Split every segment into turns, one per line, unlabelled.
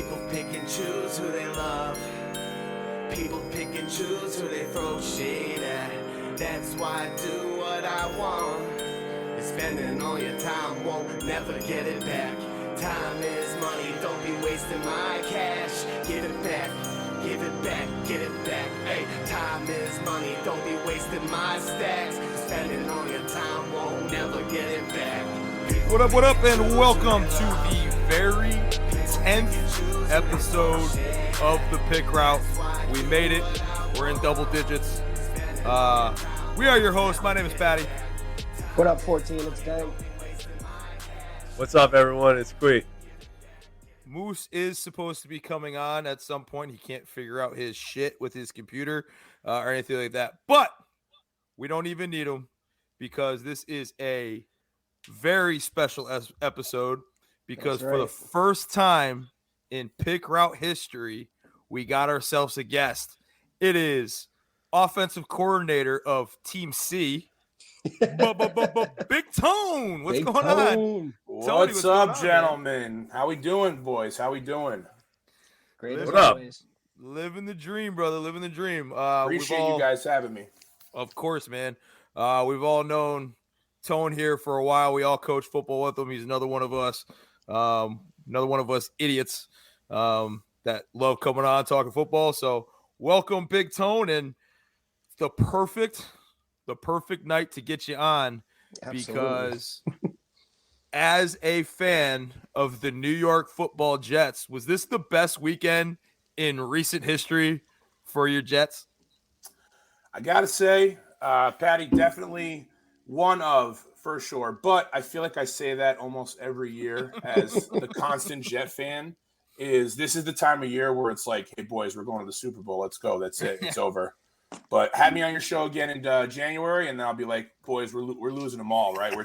People pick and choose who they love. People pick and choose who they throw shade at. That's why I do what I want. And spending all your time won't never get it back. Time is money, don't be wasting my cash. Give it back, give it back, get it back. Hey, time is money, don't be wasting my stacks. Spending all your time won't never get it back.
What up, and welcome to the very 10th episode of the Pick Route. We made it. We're in double digits. We are your hosts. My name is Patty.
What up, 14? It's Dan.
What's up, everyone? It's Quee.
Moose is supposed to be coming on at some point. He can't figure out his shit with his computer or anything like that. But we don't even need him because this is a very special episode because for the first time in Pick Route history, we got ourselves a guest. It is offensive coordinator of Team C, Big Tone. What's going on?
What's up, gentlemen? How we doing, boys? How we doing?
Great.
What up?
Living the dream, brother. Living the dream.
Appreciate you guys having me.
Of course, man. We've all known Tone here for a while. We all coach football with him. He's another one of us. Another one of us idiots that love coming on talking football. So welcome, Big Tone, and the perfect night to get you on. Absolutely. Because as a fan of the New York Football Jets, was this the best weekend in recent history for your Jets?
I gotta say, Patty, definitely one of, for sure. But I feel like I say that almost every year as the constant Jet fan. This is the time of year where it's like, hey, boys, we're going to the Super Bowl. Let's go. That's it. It's over. But have me on your show again in January, and then I'll be like, boys, we're losing them all, right? We're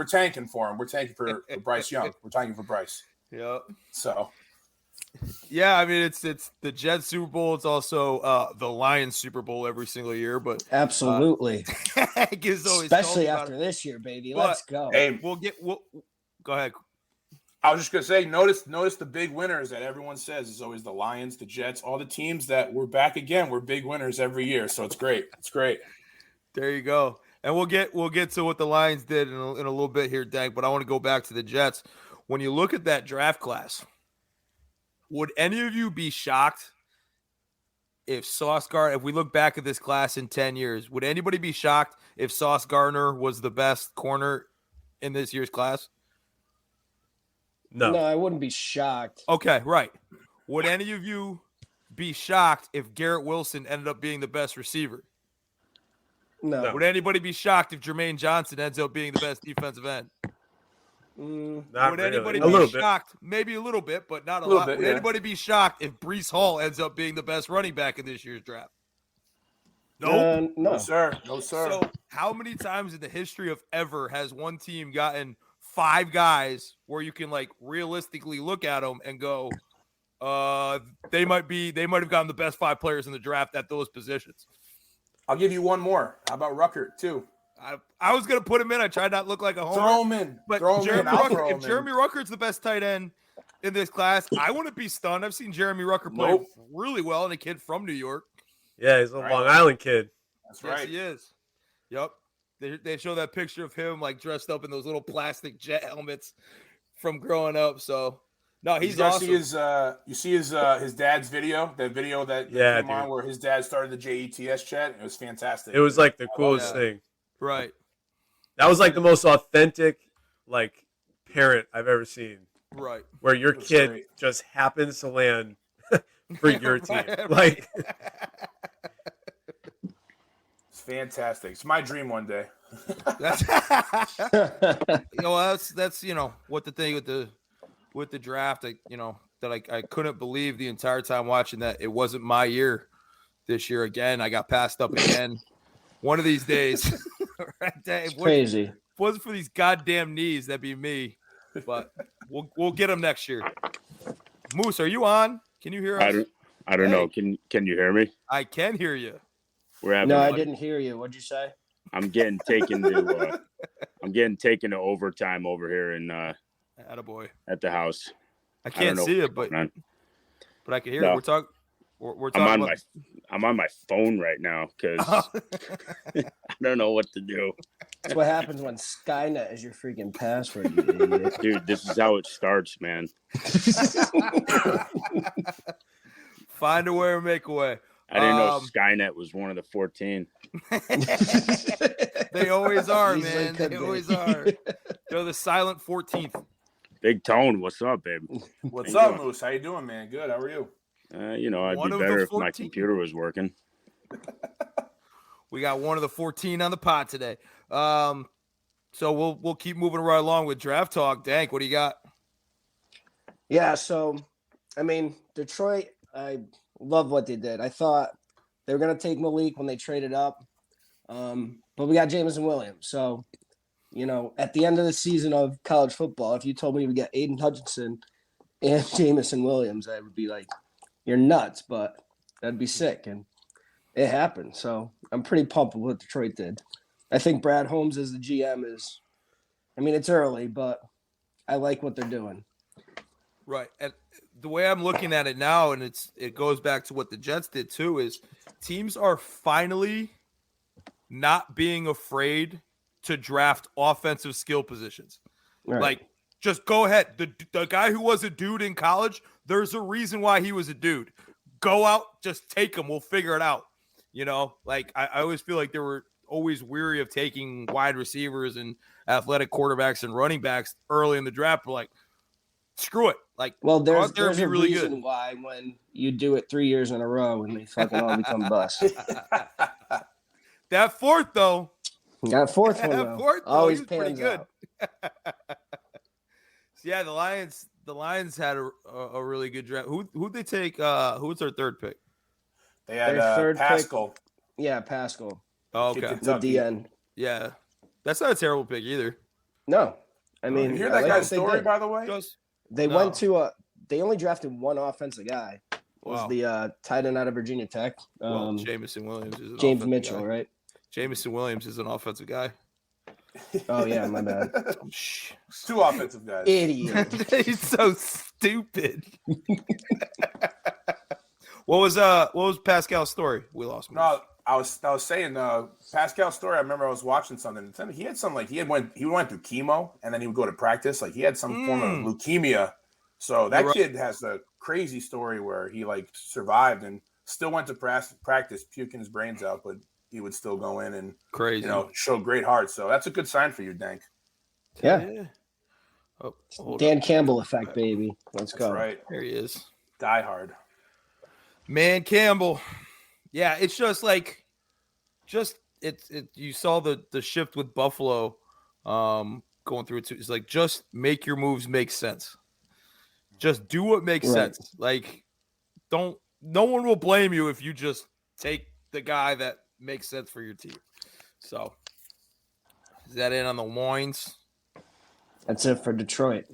tanking for him. We're tanking for Bryce Young. We're tanking for Bryce.
Yep.
So.
Yeah, I mean, it's the Jets Super Bowl. It's also the Lions Super Bowl every single year. But
absolutely,
especially
after this year, baby. Let's go.
Hey, we'll go ahead.
I was just gonna say, notice the big winners that everyone says is always the Lions, the Jets, all the teams that we're back again. We're big winners every year, so it's great. It's great.
There you go. And we'll get to what the Lions did in a little bit here, Dank. But I want to go back to the Jets. When you look at that draft class, would any of you be shocked if if we look back at this class in 10 years, would anybody be shocked if Sauce Gardner was the best corner in this year's class?
No, I wouldn't be shocked.
Okay, right. Would any of you be shocked if Garrett Wilson ended up being the best receiver?
No.
Would anybody be shocked if Jermaine Johnson ends up being the best defensive end?
Would
anybody be shocked? Maybe a little bit, but not a lot. Would anybody be shocked if Breece Hall ends up being the best running back in this year's draft?
No.
No, sir. No, sir.
So how many times in the history of ever has one team gotten 5 guys where you can like realistically look at them and go, they might have gotten the best 5 players in the draft at those positions?
I'll give you one more. How about Ruckert too?
I was gonna put him in. I tried not to look like a homer.
Throw him in.
But if Jeremy Ruckert's the best tight end in this class, I wouldn't be stunned. I've seen Jeremy Rucker play really well, and a kid from New York.
Yeah, he's a Long Island kid.
That's right. Yes, he is. Yep. They show that picture of him like dressed up in those little plastic jet helmets from growing up. So no, he's awesome.
You see his dad's video, that video that came on where his dad started the JETS chat. It was fantastic.
It was like the coolest thing.
Right.
That was like the most authentic like parent I've ever seen.
Right.
Where your kid just happens to land for your team. Like
it's fantastic. It's my dream one day.
That's what the thing with the draft, I couldn't believe the entire time watching that it wasn't my year this year again. I got passed up again. One of these days. Right,
it's crazy.
If it wasn't for these goddamn knees, that'd be me. But we'll get them next year. Moose, are you on? Can you hear us?
I don't know. Can you hear me?
I can hear you.
I didn't hear you. What'd you say?
I'm getting taken to overtime over here in
Attaboy.
at the house.
I can't see it, but but I can hear
No.
it. We're talking about.
I'm on my phone right now because I don't know what to do.
That's what happens when Skynet is your freaking password, you idiot.
Dude, this is how it starts, man.
Find a way or make a way.
I didn't know Skynet was one of the 14.
They always are,
Easily
man.
could
They
be.
always are. They're the silent 14th.
Big Tone, what's up, babe?
What's
How you
up, Moose? How you doing, man? Good. How are you?
I'd
One
be
of the
better if
14.
my computer was working.
We got one of the 14 on the pod today. So we'll keep moving right along with draft talk. Dank, what do you got?
Yeah, so, I mean, Detroit, I love what they did. I thought they were going to take Malik when they traded up, but we got Jameson Williams. So, at the end of the season of college football, if you told me we got Aiden Hutchinson and Jameson Williams, I would be like, you're nuts, but that'd be sick. And it happened. So I'm pretty pumped with what Detroit did. I think Brad Holmes as the GM it's early, but I like what they're doing.
Right. And the way I'm looking at it now, and it goes back to what the Jets did too, is teams are finally not being afraid to draft offensive skill positions.
Right.
Like, just go ahead. The guy who was a dude in college, there's a reason why he was a dude. Go out, just take him. We'll figure it out. I always feel like they were always weary of taking wide receivers and athletic quarterbacks and running backs early in the draft. We're like, screw it. Like,
well,
there's
a
really
reason
good.
why when you do it 3 years in a row and they fucking all become busts.
That fourth, though.
Got a fourth one,
That
though.
fourth, though,
Always
he was pretty
pans
good.
out.
So, yeah, the Lions had a really good draft. Who'd they take? Who was their third pick?
They had
Their third
Pascal.
pick. Yeah, Pascal.
Oh, okay.
The DN.
Yeah. That's not a terrible pick either.
No. I mean,
You hear
I
that
like
guy's
what they
story,
did.
by the way?
They
No.
went to they only drafted one offensive guy. Was
Wow.
the tight end out of Virginia Tech.
Well, Jameson Williams is an
James
offensive
Mitchell,
guy.
right?
Jameson Williams is an offensive guy.
Oh yeah, my bad.
Two offensive guys.
Idiot.
He's so stupid. What was Pascal's story? We lost him.
No, I was saying Pascal's story. I remember I was watching something. He had some he went through chemo and then he would go to practice. Like he had some form of leukemia. So that kid has a crazy story where he survived and still went to practice, puking his brains out, but he would still go in and show great heart. So that's a good sign for you, Dank.
Yeah.
Oh,
Dan Campbell effect, baby. Let's go.
That's right.
There he is.
Die hard.
Man, Campbell. Yeah, it's just you saw the shift with Buffalo going through it too. It's like, just make your moves make sense. Just do what makes sense. Like, no one will blame you if you just take the guy that makes sense for your team. So, is that it on the loins?
That's it for Detroit.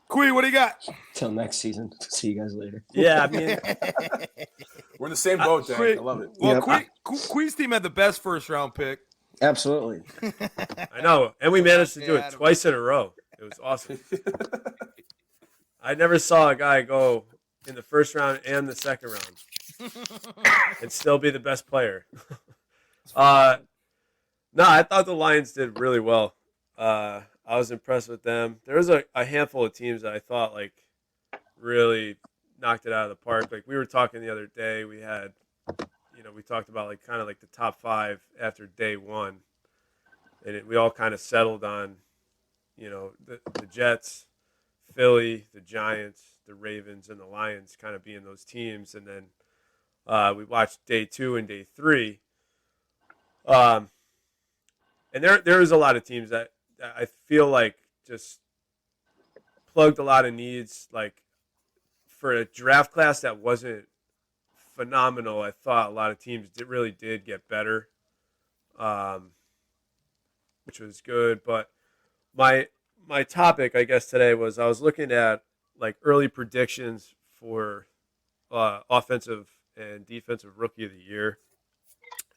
Quee, what do you got?
Till next season. See you guys later.
Yeah, I mean,
We're in the same boat, Dank. I love it.
Well, Quee's team had the best first round pick.
Absolutely.
I know, and we managed to do it twice in a row. It was awesome. I never saw a guy go in the first round and the second round and still be the best player. No, I thought the Lions did really well. I was impressed with them. There was a handful of teams that I thought really knocked it out of the park. Like we were talking the other day, we had, we talked about the top 5 after day one, and we all kind of settled on, the Jets, Philly, the Giants, the Ravens, and the Lions kind of being those teams. And then we watched day 2 and day 3. And there was a lot of teams that I feel like just plugged a lot of needs. Like for a draft class that wasn't phenomenal, I thought a lot of teams really did get better, which was good. But my topic, I guess, today was I was looking at early predictions for offensive and defensive rookie of the year,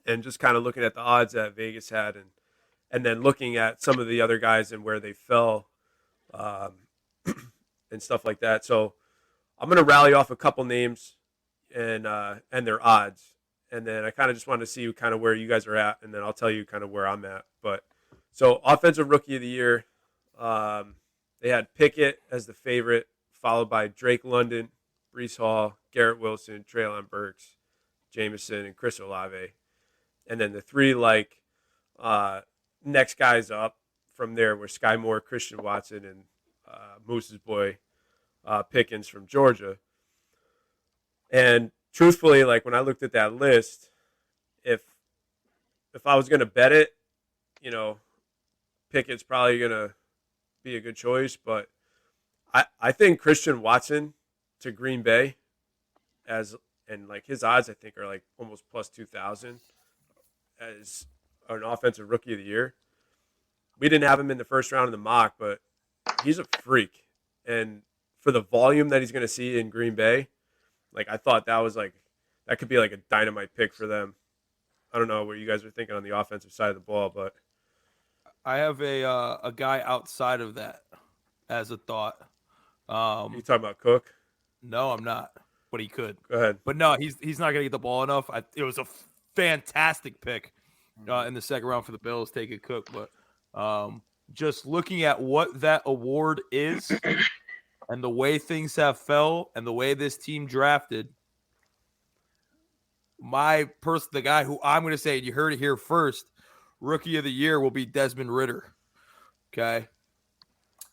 and just kind of looking at the odds that Vegas had, and then looking at some of the other guys and where they fell, and stuff like that. So I'm going to rally off a couple names and their odds. And then I kind of just wanted to see kind of where you guys are at, and then I'll tell you kind of where I'm at. But so offensive rookie of the year, they had Pickett as the favorite, followed by Drake London, Brees Hall, Garrett Wilson, Treylon Burks, Jameson, and Chris Olave. And then the three next guys up from there were Sky Moore, Christian Watson, and Moose's boy Pickens from Georgia. And truthfully, like when I looked at that list, if I was going to bet it, you know, Pickett's probably going to be a good choice. But I think Christian Watson to Green Bay and like his odds, I think, are like almost plus 2,000 as an offensive rookie of the year. We didn't have him in the first round of the mock, but he's a freak. And for the volume that he's going to see in Green Bay, like I thought that could be like a dynamite pick for them. I don't know what you guys are thinking on the offensive side of the ball, but
I have a guy outside of that as a thought.
You talking about Cook?
No, I'm not, but he could.
Go ahead.
But no, he's not going to get the ball enough. It was a fantastic pick in the second round for the Bills, taking Cook. But just looking at what that award is and the way things have fell and the way this team drafted, the guy who I'm going to say, and you heard it here first, rookie of the year will be Desmond Ridder. Okay.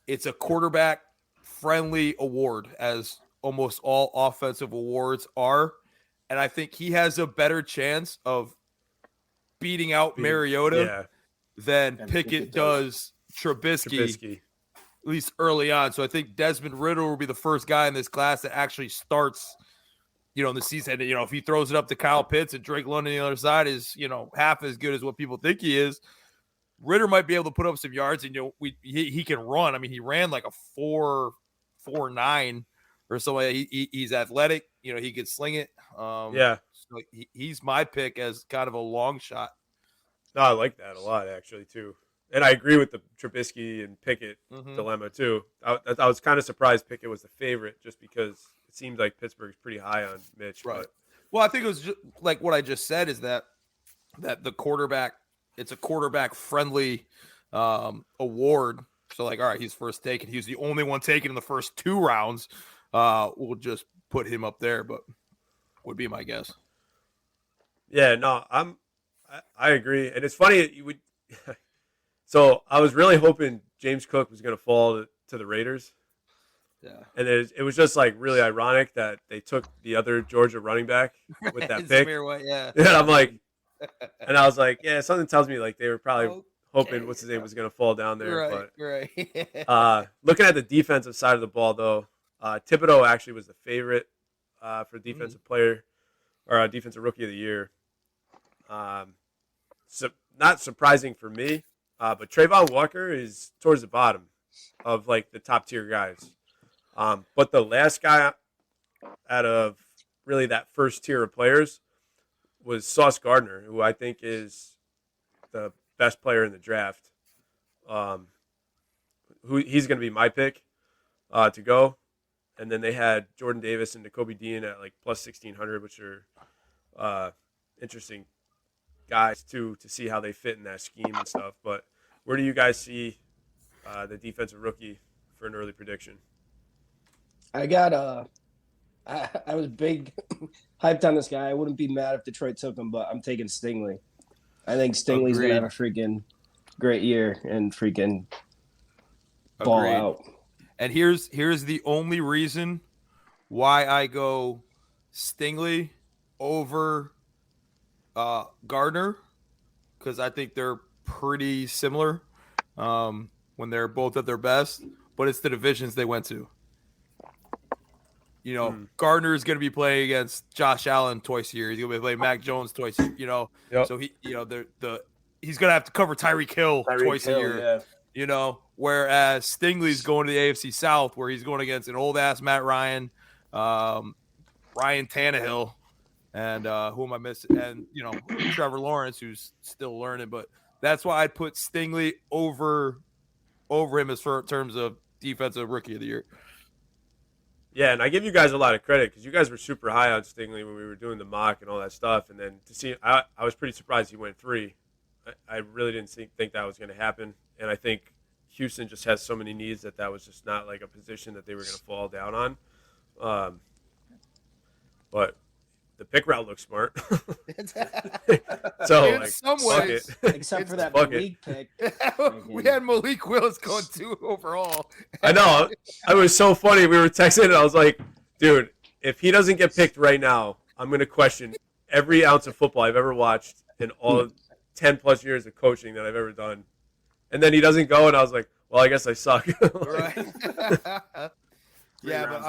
It's a quarterback friendly award, as almost all offensive awards are. And I think he has a better chance of beating out Mariota than Pickett does Trubisky, at least early on. So I think Desmond Ridder will be the first guy in this class that actually starts, in the season. If he throws it up to Kyle Pitts and Drake London on the other side is, half as good as what people think he is, Ridder might be able to put up some yards, and he can run. I mean, he ran like a 4.49 or something. He's athletic. He could sling it. So he's my pick as kind of a long shot.
No, I like that a lot actually too, and I agree with the Trubisky and Pickett dilemma too. I was kind of surprised Pickett was the favorite just because it seemed like Pittsburgh's pretty high on Mitch.
Right.
But.
Well, I think it was just like what I just said is that the quarterback. It's a quarterback-friendly award. So, all right, he's first taken. He was the only one taken in the first two rounds. We'll just put him up there, but would be my guess.
Yeah, no, I agree. And it's funny. So I was really hoping James Cook was going to fall to the Raiders.
Yeah.
And it was just really ironic that they took the other Georgia running back with that pick.
Yeah.
And I'm like, and I was like, yeah, something tells me they were probably hoping what's his name was going to fall down there.
Right.
Looking at the defensive side of the ball, though, Thibodeau actually was the favorite for defensive player or defensive rookie of the year. So not surprising for me, but Trayvon Walker is towards the bottom of the top tier guys. But the last guy out of really that first tier of players was Sauce Gardner, who I think is the best player in the draft. He's going to be my pick to go. And then they had Jordan Davis and Nakobe Dean at plus 1,600, which are interesting guys too, to see how they fit in that scheme and stuff. But where do you guys see the defensive rookie for an early prediction?
I got I was big hyped on this guy. I wouldn't be mad if Detroit took him, but I'm taking Stingley. I think Stingley's going to have a freaking great year and freaking ball out.
And here's the only reason why I go Stingley over Gardner, because I think they're pretty similar when they're both at their best, but it's the divisions they went to. Gardner is going to be playing against Josh Allen twice a year. He's going to be playing Mac Jones twice a year,
Yep.
So he's going to have to cover Tyreek Hill twice a year, whereas Stingley's going to the AFC South, where he's going against an old-ass Matt Ryan, Ryan Tannehill, and who am I missing? And, Trevor Lawrence, who's still learning. But that's why I'd put Stingley over him as for terms of defensive rookie of the year.
Yeah, and I give you guys a lot of credit because you guys were super high on Stingley when we were doing the mock and all that stuff. And then to see, I was pretty surprised he went 3. I really didn't think that was going to happen. And I think Houston just has so many needs that was just not like a position that they were going to fall down on. But the pick route looks smart. So
In
like,
some
fuck
ways.
it.
Except for that
Fuck
Malik pick.
We had Malik Willis going 2 overall.
I know. It was so funny. We were texting and I was like, dude, if he doesn't get picked right now, I'm going to question every ounce of football I've ever watched in all of 10 plus years of coaching that I've ever done. And then he doesn't go, and I was like, well, I guess I suck.
Right. Yeah, but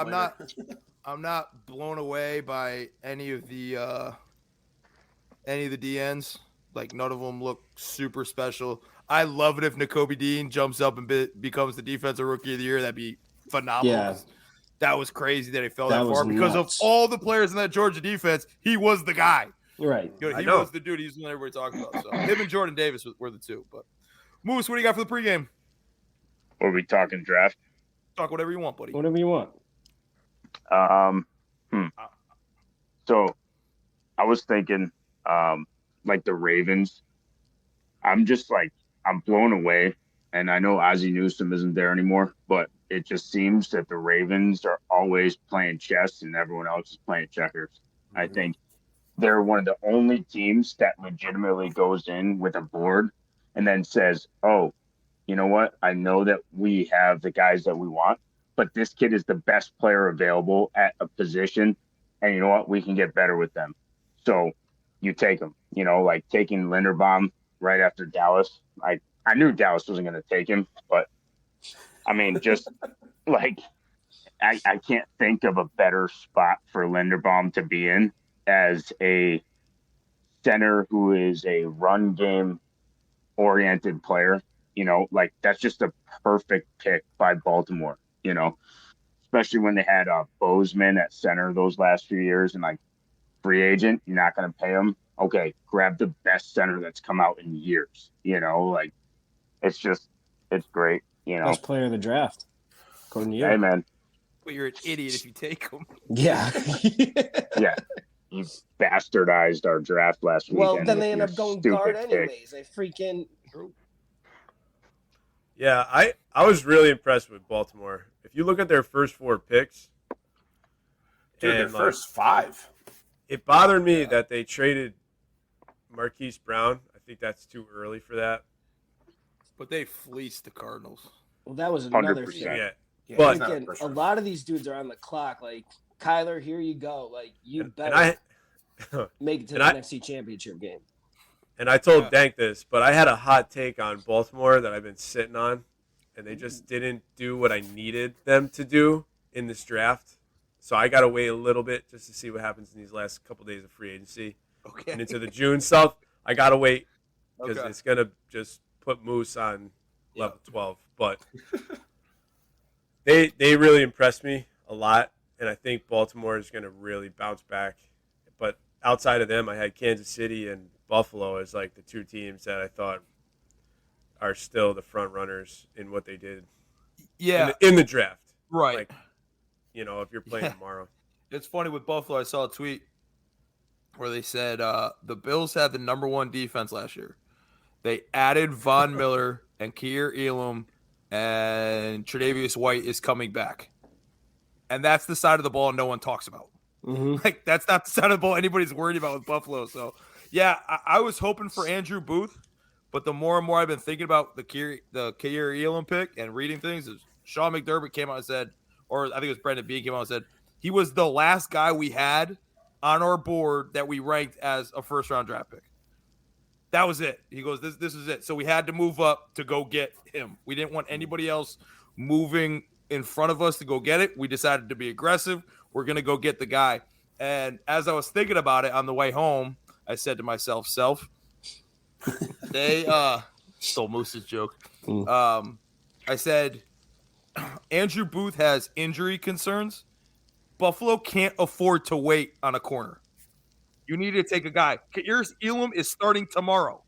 I'm not blown away by any of the DNs. Like, none of them look super special. I love it if Nakobe Dean jumps up and becomes the defensive rookie of the year. That'd be phenomenal.
Yeah.
That was crazy that he fell that
That
far
was
because
nuts.
of all the players in that Georgia defense. He was the guy.
Right.
He
I know.
was the dude. He's the one everybody talking about. So him and Jordan Davis were the two. But Moose, what do you got for the pregame?
Or are we talking draft?
Talk whatever you want, buddy.
Whatever you want.
So I was thinking, like the Ravens. I'm blown away. And I know Ozzie Newsome isn't there anymore, but it just seems that the Ravens are always playing chess and everyone else is playing checkers. I think they're one of the only teams that legitimately goes in with a board and then says, oh, you know what? I know that we have the guys that we want, but this kid is the best player available at a position. And you know what? We can get better with them. So you take them, like taking Linderbaum right after Dallas. I knew Dallas wasn't going to take him, but I mean, just like I can't think of a better spot for Linderbaum to be in as a center who is a run game oriented player. Like that's just a perfect pick by Baltimore, especially when they had Bozeman at center those last few years and like free agent, you're not going to pay him. Okay, grab the best center that's come out in years, like it's great,
Best player of the draft, according to you.
Hey, man.
But you're an idiot if you take him.
Yeah.
Yeah. You bastardized our draft last weekend.
Well, then
with
they end
your
up going
stupid
guard
pick.
anyways. They freaking.
Yeah, I was really impressed with Baltimore. If you look at their first 4 picks,
Dude, their
and,
first 5.
it bothered me that they traded Marquise Brown. I think that's too early for that.
But they fleeced the Cardinals.
Well, that was another
100%.
thing.
Yeah,
Yeah,
But-
he's not
Freaking,
first
a
round.
lot of these dudes are on the clock. Like Kyler, here you go. Like you
and
better
I
make it to
and
the
I-
NFC Championship game.
and I told
Yeah.
Dank this, but I had a hot take on Baltimore that I've been sitting on, and they just didn't do what I needed them to do in this draft. So I got to wait a little bit just to see what happens in these last couple days of free agency
Okay.
and into the June stuff. I got to wait because
Okay.
it's gonna just put Moose on level 12. But they really impressed me a lot, and I think Baltimore is gonna really bounce back. But outside of them, I had Kansas City and Buffalo as like the 2 teams that I thought are still the front runners in what they did
Yeah,
in the draft.
right.
Like, if you're playing
Yeah.
tomorrow.
It's funny with Buffalo. I saw a tweet where they said the Bills had the number 1 defense last year. They added Von Miller and Keir Elam, and Tre'Davious White is coming back. And that's the side of the ball no one talks about.
Mm-hmm.
Like, that's not the side of the ball anybody's worried about with Buffalo. So, yeah, I was hoping for Andrew Booth, but the more and more I've been thinking about the Keir Elam pick and reading things, is Sean McDermott came out and said, or I think it was Brendan Bean came out and said, he was the last guy we had on our board that we ranked as a first-round draft pick. That was it. He goes, this is it. So we had to move up to go get him. We didn't want anybody else moving in front of us to go get it. We decided to be aggressive. We're going to go get the guy. And as I was thinking about it on the way home, I said to myself, they stole Moose's joke. I said, Andrew Booth has injury concerns. Buffalo can't afford to wait on a corner. You need to take a guy. Keir Elam is starting tomorrow.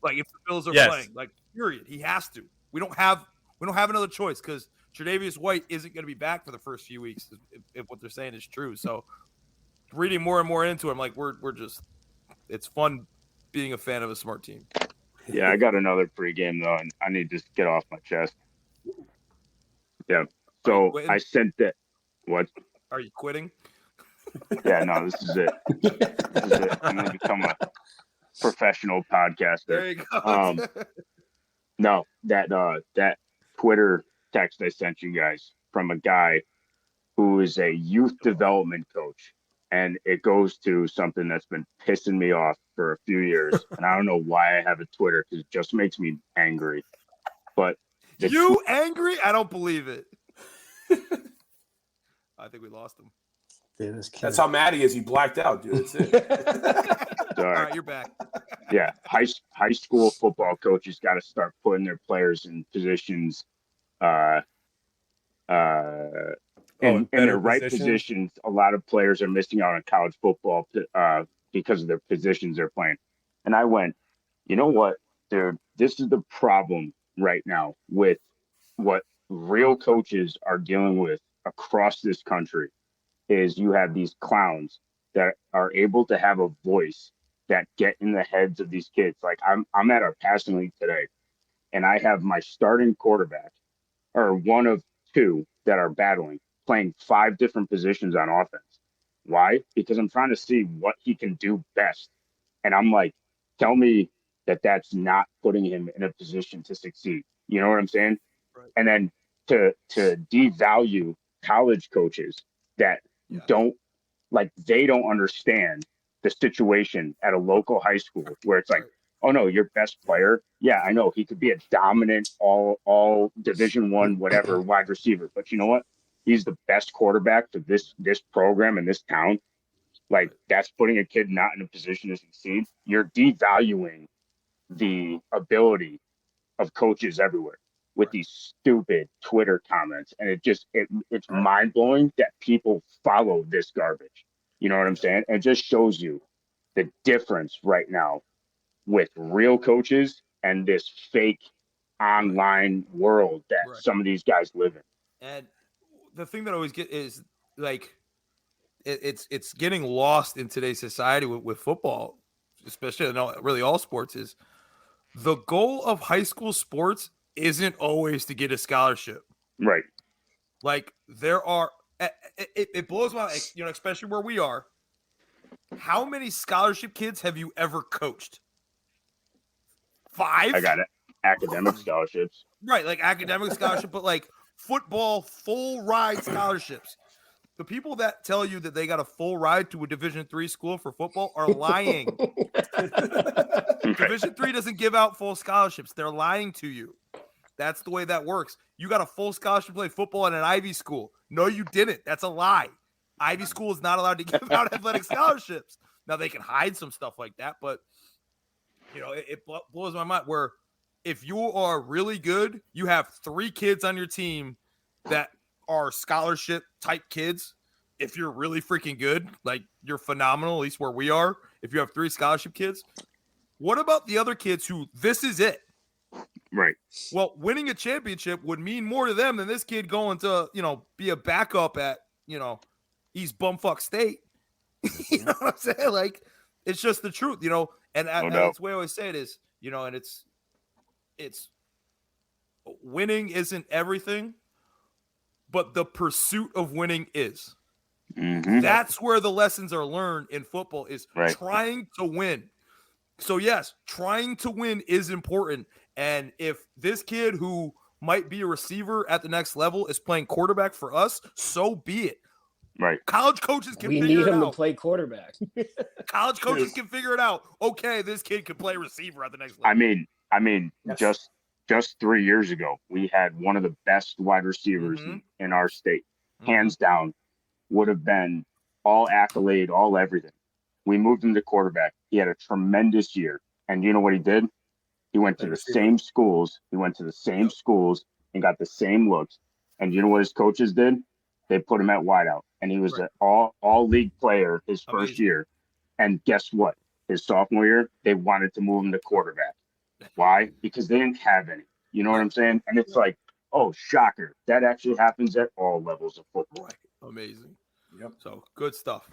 Like if the Bills are
Yes.
playing, like period, he has to. We don't have another choice because Tre'Davious White isn't going to be back for the first few weeks if what they're saying is true. So reading more and more into it, I'm like, we're just – it's fun being a fan of a smart team.
Yeah, I got another pregame, though, and I need to get off my chest. Yeah. So I sent that. What?
Are you quitting?
Yeah, no, this is it. This is it. I'm going to become a professional podcaster.
There you go.
No, that Twitter text I sent you guys from a guy who is a youth development coach, and it goes to something that's been pissing me off for a few years, and I don't know why I have a Twitter because it just makes me angry. But
angry? I don't believe it. I think we lost him.
Dude,
that's how mad he is. He blacked out, dude. That's it.
All right, you're back.
Yeah, high school football coaches got to start putting their players in positions, in their right positions. A lot of players are missing out on college football because of their positions they're playing. And I went, you know what, dude? This is the problem right now with what real coaches are dealing with across this country. Is you have these clowns that are able to have a voice that get in the heads of these kids. Like I'm at our passing league today, and I have my starting quarterback, or one of two that are battling, playing 5 different positions on offense. Why? Because I'm trying to see what he can do best. And I'm like, tell me that that's not putting him in a position to succeed. You know what I'm saying?
Right.
And then to devalue college coaches that don't understand the situation at a local high school where it's like, oh no, your best player. Yeah, I know he could be a dominant all Division I, whatever wide receiver, but you know what? He's the best quarterback for this program in this town. Like that's putting a kid not in a position to succeed. You're devaluing the ability of coaches everywhere with these stupid Twitter comments. And it's mind blowing that people follow this garbage. You know what I'm saying? And it just shows you the difference right now with real coaches and this fake online world that some of these guys live in.
And the thing that I always get is like, it's getting lost in today's society with football, especially really all sports, is the goal of high school sports isn't always to get a scholarship.
Right.
Like there are, it blows my, especially where we are. How many scholarship kids have you ever coached? 5?
I got it. Academic scholarships.
Right. Like academic scholarship, but like football full ride scholarships. The people that tell you that they got a full ride to a Division III school for football are lying. Division III doesn't give out full scholarships. They're lying to you. That's the way that works. You got a full scholarship to play football at an Ivy school. No, you didn't. That's a lie. Ivy school is not allowed to give out athletic scholarships. Now, they can hide some stuff like that, but, it blows my mind where if you are really good, you have 3 kids on your team that are scholarship type kids. If you're really freaking good, like you're phenomenal, at least where we are, if you have 3 scholarship kids, what about the other kids who this is it?
Right.
Well, winning a championship would mean more to them than this kid going to, be a backup at, East Bumfuck State. You know what I'm saying? Like, it's just the truth, and that's the way I always say it is, and it's winning isn't everything, but the pursuit of winning is.
Mm-hmm.
That's where the lessons are learned in football is trying to win. So yes, trying to win is important. And if this kid who might be a receiver at the next level is playing quarterback for us, so be it.
Right.
College coaches can
we
figure
need
it
him
out.
to play quarterback.
College coaches can figure it out. Okay, this kid can play receiver at the next level.
I mean, just 3 years ago, we had one of the best wide receivers in our state, hands down, would have been all accolade, all everything. We moved him to quarterback. He had a tremendous year. And you know what he did? He went to the same schools. He went to the same schools and got the same looks. And you know what his coaches did? They put him at wideout. And he was an all league player his first year. And guess what? His sophomore year, they wanted to move him to quarterback. Why? Because they didn't have any. You know what I'm saying? And it's like, oh, shocker. That actually happens at all levels of football.
Right. Amazing.
Yep.
So good stuff.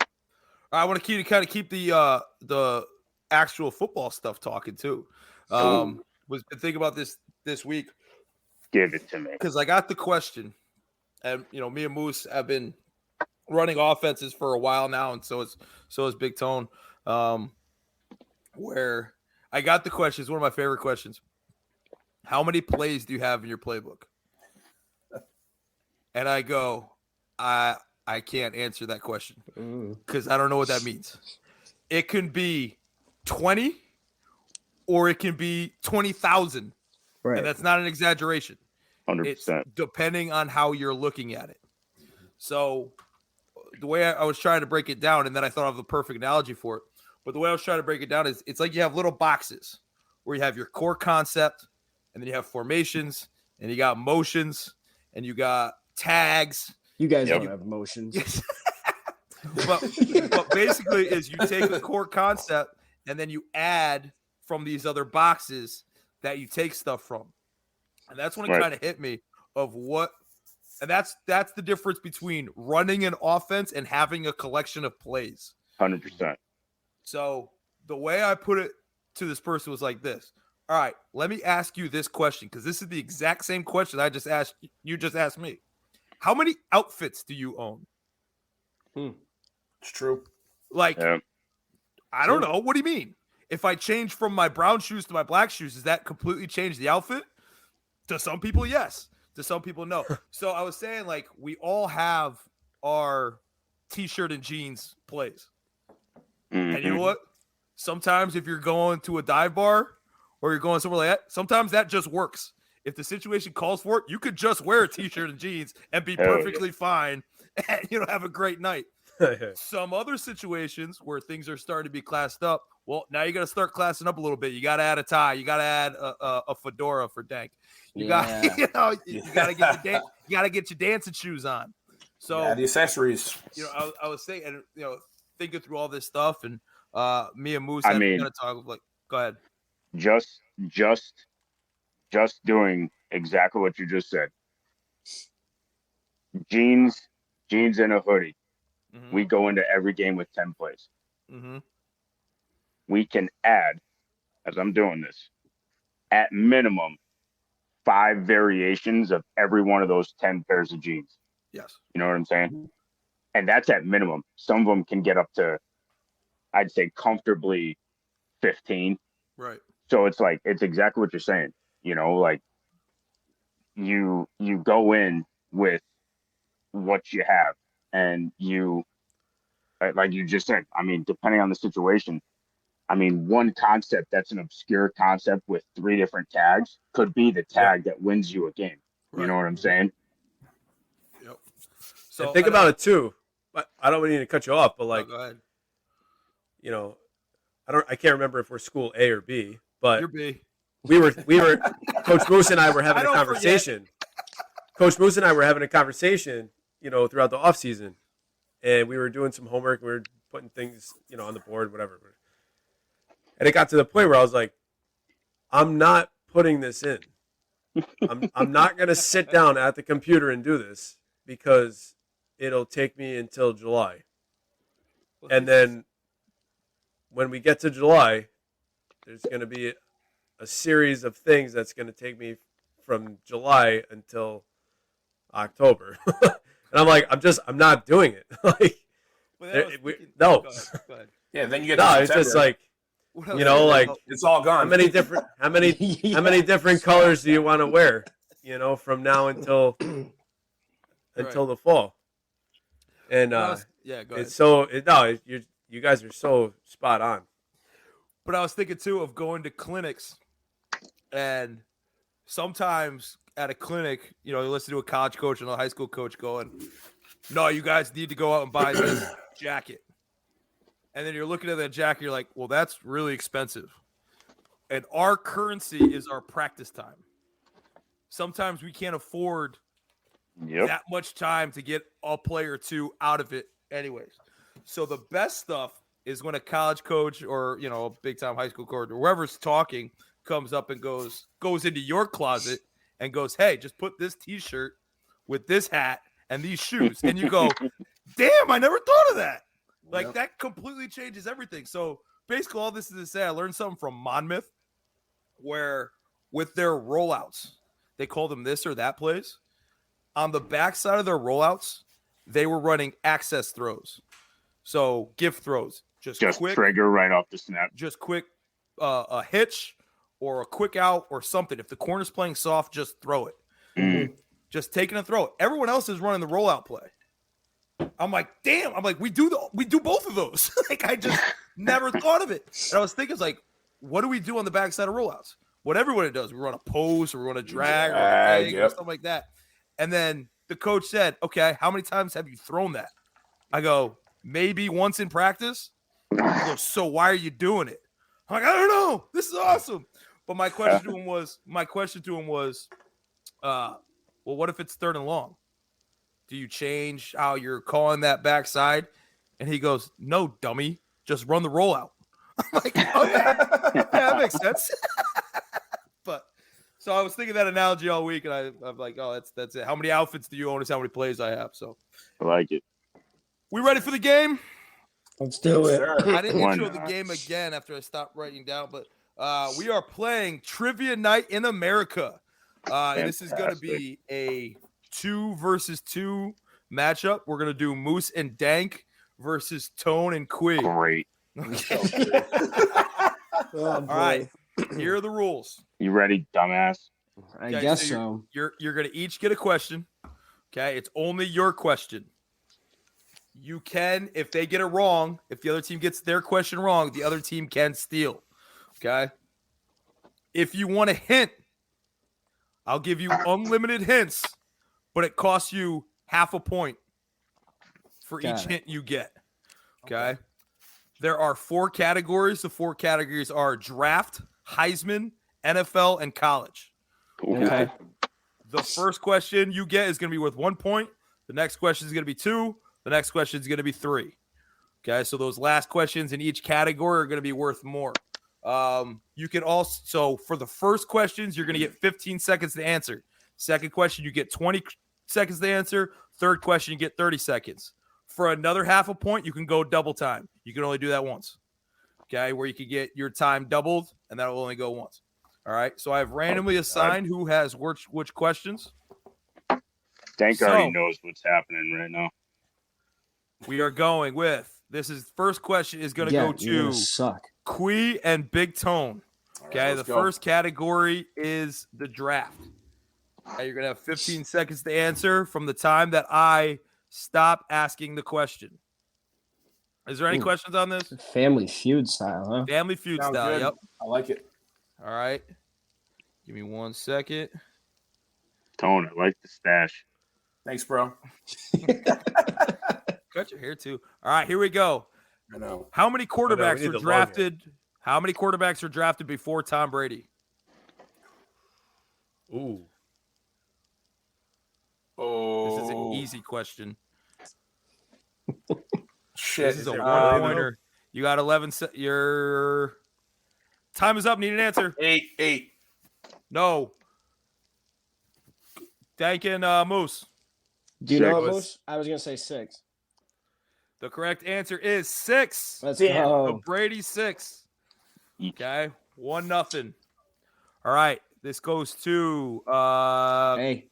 I want to keep the actual football stuff talking too. Was been thinking about this week
Give it to me.
because I got the question, and me and Moose have been running offenses for a while now, and so is Big Tone. Where I got the question, it's one of my favorite questions. How many plays do you have in your playbook? And I go, I can't answer that question because I don't know what that means. It can be 20 or it can be 20,000.
Right.
And that's not an exaggeration.
100%.
It's depending on how you're looking at it. So the way I was trying to break it down, and then I thought of the perfect analogy for it, but the way I was trying to break it down is it's like you have little boxes where you have your core concept, and then you have formations, and you got motions, and you got tags.
You guys don't have emotions.
but basically is you take the core concept and then you add from these other boxes that you take stuff from. And that's when it kind of hit me of what, and that's the difference between running an offense and having a collection of plays.
100%.
So the way I put it to this person was like this. All right, let me ask you this question, because this is the exact same question I just asked you. Just asked me. How many outfits do you own?
It's true.
Like, I don't know. What do you mean? If I change from my brown shoes to my black shoes, does that completely change the outfit? To some people, yes. To some people, no. So I was saying, like, we all have our t-shirt and jeans plays. And you know what? Sometimes if you're going to a dive bar or you're going somewhere like that, sometimes that just works. If the situation calls for it, you could just wear a t-shirt and jeans and be perfectly fine and, have a great night. Some other situations where things are starting to be classed up, well, now you got to start classing up a little bit. You got to add a tie. You got to add a fedora for dank. You got, you got to get your dancing shoes on. So
the accessories.
I was saying, and thinking through all this stuff, and me and Moose had to talk. Like, go ahead.
Just doing exactly what you just said. Jeans and a hoodie. Mm-hmm. We go into every game with 10 plays. Mm-hmm. We can add, as I'm doing this, at minimum 5 variations of every one of those 10 pairs of jeans.
Yes.
You know what I'm saying? Mm-hmm. And that's at minimum. Some of them can get up to, I'd say, comfortably 15.
Right.
So it's like, it's exactly what you're saying. Like you go in with what you have, and you, like you just said, I mean, depending on the situation, I mean, one concept that's an obscure concept with 3 different tags could be the tag that wins you a game. Right. You know what I'm saying?
Yep.
So and think about it too. But I don't mean to cut you off, but like,
go ahead.
I can't remember if we're school A or B, but
you're B.
We were Coach Moose and I were having a conversation. Coach Moose and I were having a conversation, throughout the off season, and we were doing some homework. We were putting things, on the board, whatever. And it got to the point where I was like, I'm not putting this in. I'm not going to sit down at the computer and do this because it'll take me until July. And then when we get to July, there's going to be a series of things that's going to take me from July until October. And I'm like, I'm not doing it. Like, no.
Go ahead.
Yeah, then you get
it's just like, like
it's all gone.
How many different colors do you want to wear, from now until the fall? And
go ahead.
It's so you guys are so spot on.
But I was thinking too of going to clinics, and sometimes at a clinic, you listen to a college coach and a high school coach going, "No, you guys need to go out and buy this jacket." And then you're looking at that jacket, you're like, "Well, that's really expensive." And our currency is our practice time. Sometimes we can't afford that much time to get a play or two out of it anyways. So the best stuff is when a college coach or, a big time high school coach or whoever's talking comes up and goes into your closet and goes, "Hey, just put this T-shirt with this hat and these shoes," and you go, "Damn, I never thought of that." Like that completely changes everything. So basically, all this is to say, I learned something from Monmouth, where with their rollouts, they call them this or that plays. On the backside of their rollouts, they were running access throws, so gift throws, just quick
trigger right off the snap,
just quick, a hitch or a quick out or something. If the corner's playing soft, just throw it. Just taking a throw. Everyone else is running the rollout play. I'm like, damn. I'm like, we do both of those. Like, I just never thought of it. And I was thinking, like, what do we do on the backside of rollouts? What everyone does, we run a post, or we run a drag, or a leg, or something like that. And then the coach said, "Okay, how many times have you thrown that?" I go, "Maybe once in practice." He goes, "So why are you doing it?" I'm like, "I don't know. This is awesome." But my question to him was, well, what if it's 3rd and long? Do you change how you're calling that backside? And he goes, "No, dummy. Just run the rollout." I'm like, "Okay, yeah, that makes sense." But so I was thinking that analogy all week, and I'm like, "Oh, that's it. How many outfits do you own? Is how many plays I have." So
I like it.
We ready for the game?
Let's do it.
I didn't intro the game again after I stopped writing down, but we are playing Trivia Night in America. And this is going to be a 2 versus 2 matchup. We're going to do Moose and Dank versus Tone and Quee.
Great.
Okay. All right. Here are the rules.
You ready, dumbass?
I guess so.
You're going to each get a question. Okay. It's only your question. You can, if they get it wrong, if the other team gets their question wrong, the other team can steal. Okay. If you want a hint, I'll give you unlimited hints, but it costs you half a point for each hint you get. Okay. There are 4 categories. The 4 categories are draft, Heisman, NFL, and college. Okay. The first question you get is going to be worth 1 point. The next question is going to be 2. The next question is going to be 3. Okay. So those last questions in each category are going to be worth more. You can also, so for the first questions, you're going to get 15 seconds to answer. Second question, you get 20 seconds to answer. Third question, you get 30 seconds. For another half a point, you can go double time. You can only do that once. Okay, where you can get your time doubled, and that will only go once. All right, so I've randomly assigned who has which questions.
Dank already knows what's happening right now.
We are going with, first question is going to go to Quee and Big Tone. Okay, the first category is the draft. Okay, you're going to have 15 seconds to answer from the time that I stop asking the question. Is there any questions on this?
Family Feud style, huh?
Family Feud style,
good.
yep.
I like it.
All right. Give me 1 second.
Tone, I like the stash.
Thanks, bro.
Cut your hair too. All right, here we go.
I know.
How many quarterbacks were drafted? How many quarterbacks were drafted before Tom Brady?
Ooh.
Oh.
This is an easy question.
Shit.
This is a 1-pointer. You got 11. Your time is up. Need an answer.
8.
No. Dank and Moose.
Do you know what, Moose? I was going to say 6.
The correct answer is 6.
Let's go.
So Brady 6. Okay. 1-0. All right. This goes to
hey,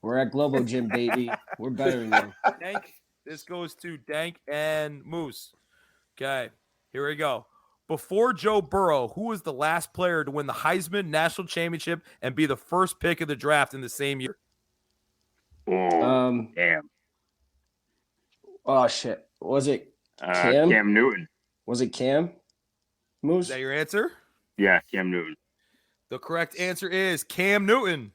we're at Globo Gym, baby. We're better than you.
Dank. This goes to Dank and Moose. Okay. Here we go. Before Joe Burrow, who was the last player to win the Heisman National Championship and be the first pick of the draft in the same year?
Oh, damn.
Oh, shit. Was it Cam?
Cam Newton.
Was it Cam? Moose?
Is that your answer?
Yeah, Cam Newton.
The correct answer is Cam Newton.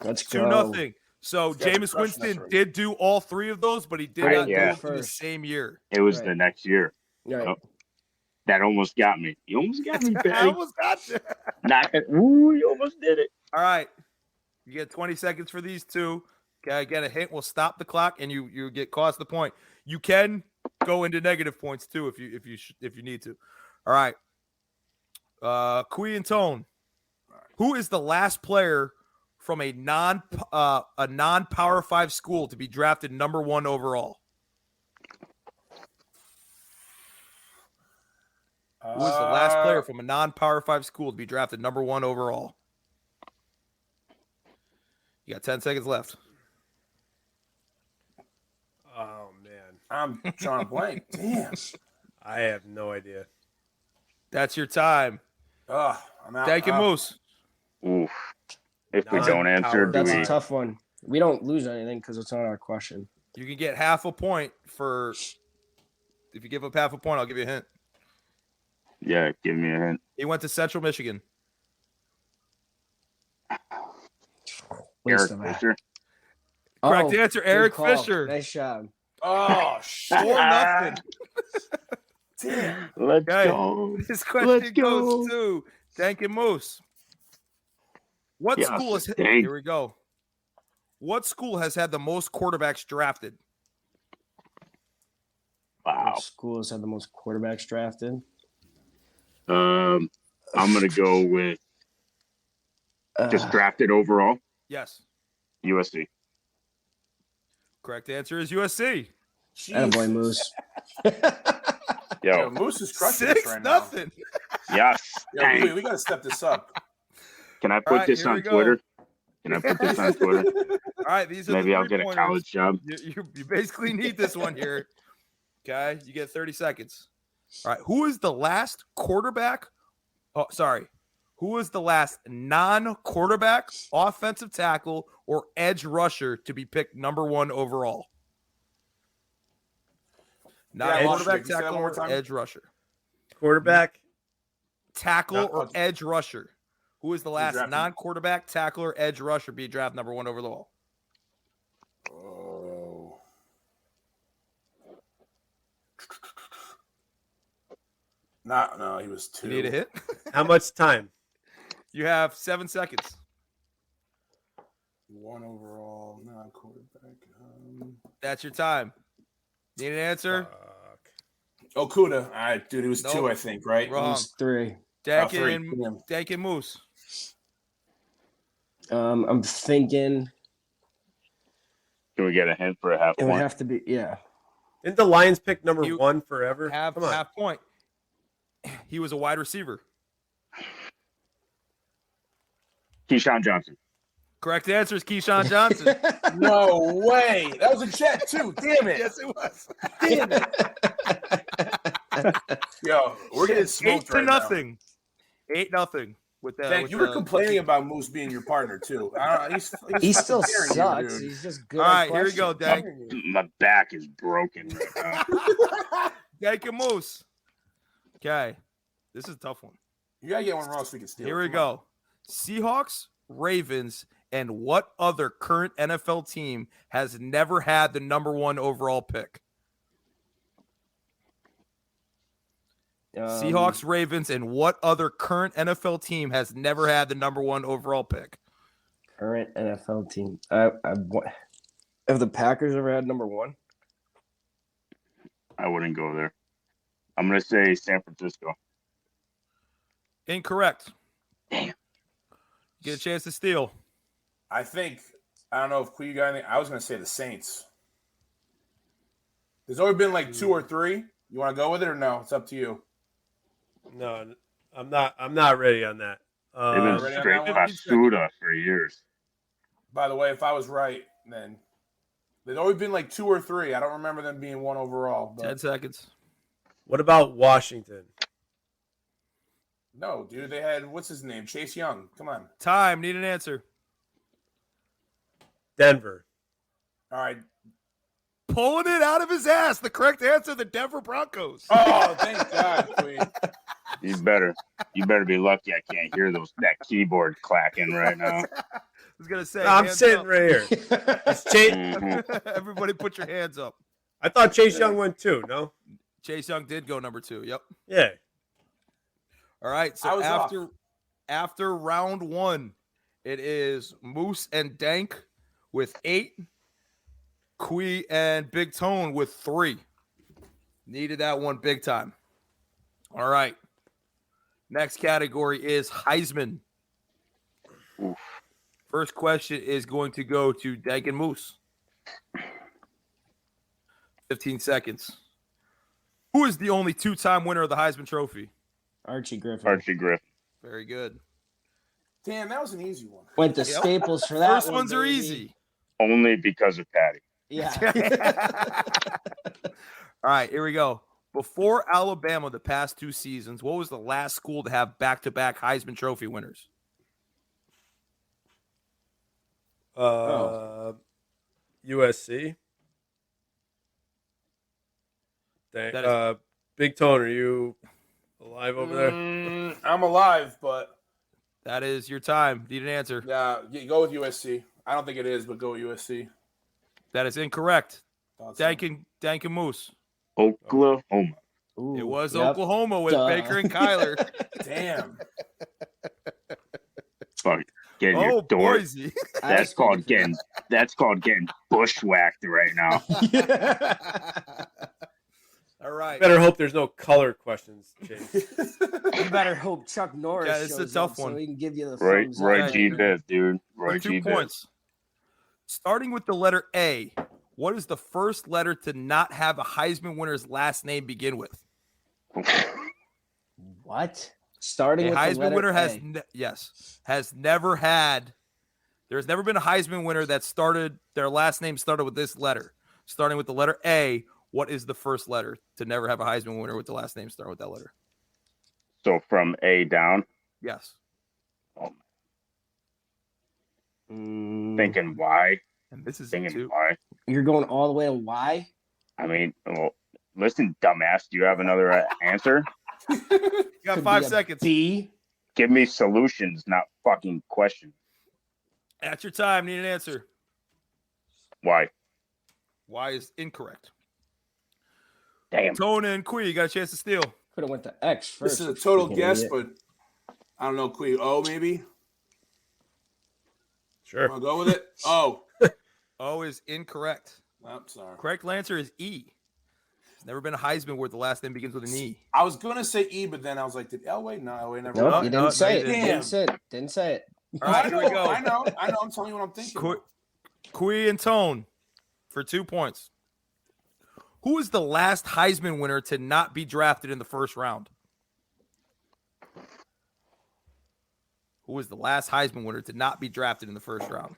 Let's go.
2-0. So Jameis Winston did do all 3 of those, but he did not do it in the same year.
It was the next year.
Right.
Oh, that almost got me. You almost got me, Patty.
I almost got you.
You almost did it.
All right. You get 20 seconds for these 2. Okay, get a hint. We'll stop the clock, and you get cost the point. You can go into negative points too if you need to. All right. Quee and Tone. Who is the last player from a non-Power 5 school to be drafted number 1 overall? Who was the last player from a non-Power 5 school to be drafted number 1 overall? You got 10 seconds left.
Oh man,
I'm drawing a blank. Damn.
I have no idea.
That's your time.
I'm out.
Thank you, Moose.
Oof. If we don't answer, do
That's
we?
a tough one. We don't lose anything because it's not our question.
You can get half a point for if you give up half a point, I'll give you a hint.
Yeah, give me a hint.
He went to Central Michigan.
Eric Fisher.
Correct answer,
good
Eric
call.
Fisher.
Nice job.
Oh, shit.
4-0.
Damn.
Let's
Okay.
go.
This question goes to Dank and Moose. What
Yes,
school is
Dank.
Here we go. What school has had the most quarterbacks drafted?
Wow.
Which schools had the most quarterbacks drafted?
I'm gonna go with just drafted overall.
Yes.
USC.
Correct answer is USC.
Attaboy, Moose.
Yo, Moose is crushing this right now.
6-0.
Yes.
Yo, we got to step this up.
Can I put this on Twitter? Can I put this on Twitter?
All right, these are
Maybe
the
I'll get a
3-pointers.
college job.
You basically need this one here. Okay, you get 30 seconds. All right, who is the last quarterback? Oh, sorry. Who is the last non-quarterback, offensive tackle, or edge rusher to be picked number 1 overall? Not quarterback,
Say that
tackle,
one more
or
time.
edge rusher.
Quarterback.
Tackle or edge rusher. Who is the last
drafted?
non-quarterback, tackle, or edge rusher be drafted number 1 overall?
Oh. No, he was 2.
You need a hit?
How much time?
You have 7 seconds.
1 overall, non-quarterback.
That's your time. Need an answer?
Okuda. All right, dude, he was
Nope.
2, I think, right?
Wrong.
Moose 3.
Dank
three.
and Moose.
I'm thinking
Can we get a hint for a half
it would
point?
have to be, yeah.
Didn't the Lions pick number
You
1 forever?
Have
Come on.
half point. He was a wide receiver.
Keyshawn Johnson.
Correct answer is Keyshawn Johnson.
No way. That was a Jet, too. Damn it.
Yes, it was.
Damn it. Yo, we're getting smoked
8-0.
right now.
8-0 with that.
Thank you. You were complaining about Moose being your partner, too. He's
He still
fucking carrying you,
sucks.
dude.
He's just good.
All
at
right, here we go,
questions.
Dank.
My back is broken right now.
Dank and Moose. Okay. This is a tough one.
You got to get one wrong so we can steal.
Here we
Come
go. Seahawks, Ravens, and what other current NFL team has never had the number 1 overall pick? Seahawks, Ravens, and what other current NFL team has never had the number 1 overall pick?
Current NFL team. Have the Packers ever had number 1?
I wouldn't go there. I'm gonna say San Francisco.
Incorrect.
Damn.
Get a chance to steal.
I don't know if you got anything. I was going to say the Saints. There's always been like 2 or 3. You want to go with it or no? It's up to you.
No, I'm not ready on that.
They've been
ready on
straight
that one?
Pasuda for years.
By the way, if I was right, then there's always been like 2 or 3. I don't remember them being 1 overall. But
10 seconds.
What about Washington?
no, dude, they had what's his name, Chase Young. Come on.
Time. Need an answer.
Denver.
All right.
Pulling it out of his ass. The correct answer, the Denver Broncos.
Oh, thank God, Queen.
You better be lucky I can't hear that keyboard clacking right now.
I was going to say.
No, I'm
hands
sitting
up.
right here. It's Chase.
Mhm.
Everybody put your hands up.
I thought Chase Young went 2. No.
Chase Young did go number 2. Yep.
Yeah.
All right.
I
So
was
after round 1, it is Moose and Dank with 8. Quee and Big Tone with 3. Needed that one big time. All right. Next category is Heisman.
Oof.
First question is going to go to Dank and Moose. 15 seconds. Who is the only two-time winner of the Heisman Trophy?
Archie Griffin.
Archie Griffin.
Very good.
Damn, that was an easy one.
Went to Staples for that.
First ones are
baby.
easy.
Only because of Patty.
Yeah.
All right, here we go. Before Alabama, the past 2 seasons, what was the last school to have back-to-back Heisman Trophy winners?
USC.
That is-
Big Tone, are you alive over there?
I'm alive, but
That is your time. Need an answer.
you go with USC. I don't think it is, but go with USC.
That is incorrect.
Thought so.
Dank and Moose.
Oklahoma.
Ooh,
It was
yep.
Oklahoma with
Duh.
Baker and Kyler.
Damn.
Fuck. Getting your door.
Boise.
That's called getting bushwhacked right now.
All right.
Better hope there's no color questions, Chase.
You better hope Chuck Norris
Yeah, this is a
shows
tough
up so
one.
he can give you the
Right,
thumbs
right,
up.
G Biz, dude.
For
Right,
2
G Biz.
points. Starting with the letter A, what is the first letter to not have a Heisman winner's last name begin with?
What? Starting
A
with the
Heisman
letter
winner has
A.
has never had. There's never been a Heisman winner that started their last name started with this letter. Starting with the letter A, what is the first letter to never have a Heisman winner with the last name start with that letter?
So from A down,
Yes.
thinking Y,
And this is
thinking
2.
Y.
You're going all the way to Y?
I mean, well, listen, dumbass. Do you have another answer?
You got
Could
5
be a
seconds.
B.
Give me solutions, not fucking questions.
At your time, need an answer.
Why?
Y is incorrect.
Damn.
Tone and Quee, you got a chance to steal.
Could have went to X first.
This is a total
freaking
guess,
idiot.
but I don't know. Queen O, maybe?
Sure.
Want to go with it? O.
O is incorrect.
Oh, sorry.
Correct answer is E. There's never been a Heisman where the last name begins with an E.
I was going to say E, but then I was like, did Elway? No, Elway never.
Nope,
No,
you
no,
didn't say
you
it.
didn't.
Didn't say it. Didn't say it.
All right,
I
here
know,
we go.
I know. I'm telling you what I'm thinking.
Quee and Tone for 2 points. Who is the last Heisman winner to not be drafted in the first round? Who was the last Heisman winner to not be drafted in the first round?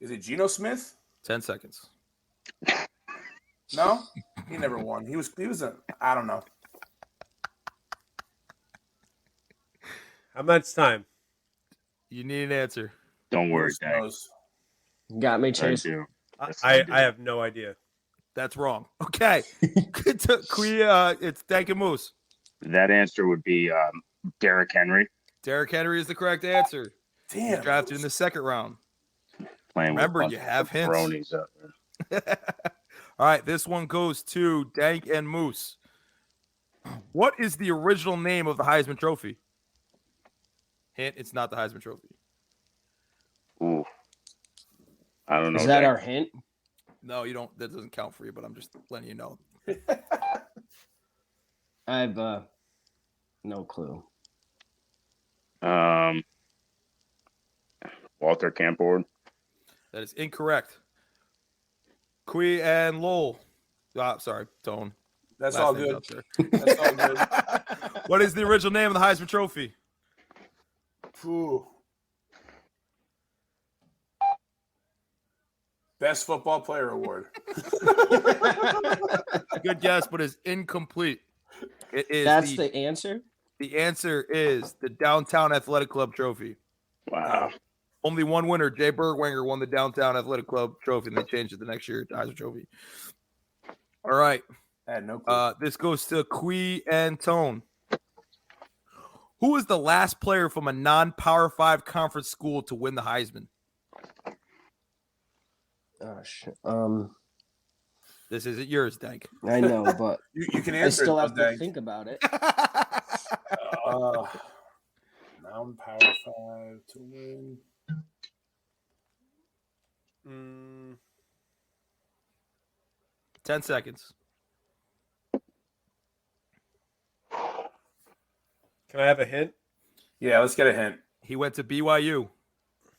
Is it Geno Smith?
10 seconds.
No, he never won. He was I don't know.
How much time?
You need an answer.
Don't worry,
Who
Dang.
knows?
Got me,
I
Chase.
do. Yes,
I
do.
have no idea.
That's wrong. Okay. Quee, it's Dank and Moose.
That answer would be Derrick Henry.
Derrick Henry is the correct answer.
Damn.
He's drafted in the second round.
Playing
Remember,
with
you have hints.
bronies up there.
All right, this one goes to Dank and Moose. What is the original name of the Heisman Trophy? Hint, it's not the Heisman Trophy.
Ooh. I don't know.
Is that
Dang.
our hint?
No, you don't. That doesn't count for you, but I'm just letting you know.
I have no clue.
Walter Campbell.
That is incorrect. Quee and Lowell. Sorry, Tone.
That's
Last
all
name's
good.
up there.
That's all good.
What is the original name of the Heisman Trophy?
Ooh. Best football player award.
Good guess, but it's incomplete. It is
That's the answer?
the answer is the Downtown Athletic Club Trophy.
Wow.
Only one winner, Jay Bergwanger, won the Downtown Athletic Club Trophy, and they changed it the next year to Heisman Trophy. All right.
I had no clue.
This goes to Quee and Tone. Who is the last player from a non-Power 5 conference school to win the Heisman?
Oh, shit.
This isn't yours, Dank.
I know, but
You can
I
answer
still
it,
have
though,
to
Dank.
think about it.
Mountain Power 5 to win.
10 seconds.
Can I have a hint?
Yeah, let's get a hint.
He went to BYU.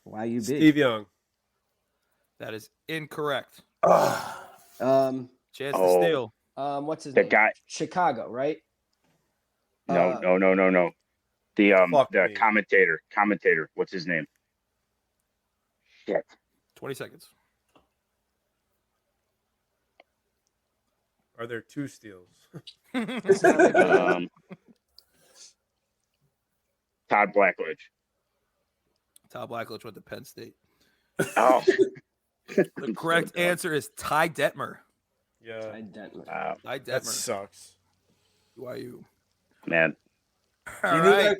YUB.
Steve Young.
That is incorrect.
Ugh.
Chance to steal.
What's his
The
name?
guy.
Chicago, right?
No.
Fuck
The
me.
commentator. What's his name? Shit.
20 seconds.
Are there 2 steals?
Todd Blackledge.
Todd Blackledge went to Penn State.
Oh.
The correct answer is Ty Detmer.
Yeah.
Wow,
Ty
That
Detmer.
sucks.
BYU.
man.
All
You knew
right.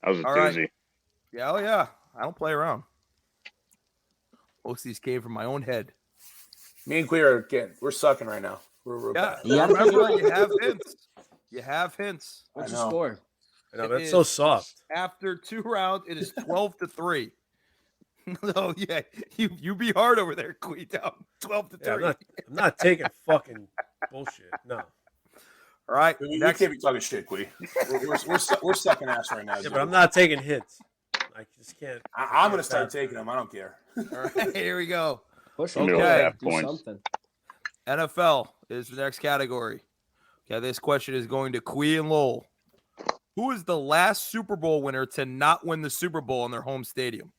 That was a
All right.
doozy.
Yeah, oh yeah. I don't play around. Most of these came from my own head.
Me and Queer we're sucking right now. We're
Yeah.
bad.
You gotta pick
Remember,
it
you
up.
have hints. You have hints.
What's
I
your
know.
score?
I know,
It
that's so
is-
soft.
After 2 rounds, it is 12-3. Oh yeah, you be hard over there, Queen. Down 12-3.
Yeah, I'm not taking fucking bullshit. No.
All right,
We
next.
can't be talking shit, Quee. We're sucking ass right now.
Yeah,
dude.
but I'm not taking hints. I just can't.
I'm gonna start taking them. I don't care.
All right, here we go.
Push
Give me
him.
those
Okay.
half
Do
points.
something.
NFL is the next category. Okay, this question is going to Quee and Lowell. Who is the last Super Bowl winner to not win the Super Bowl in their home stadium?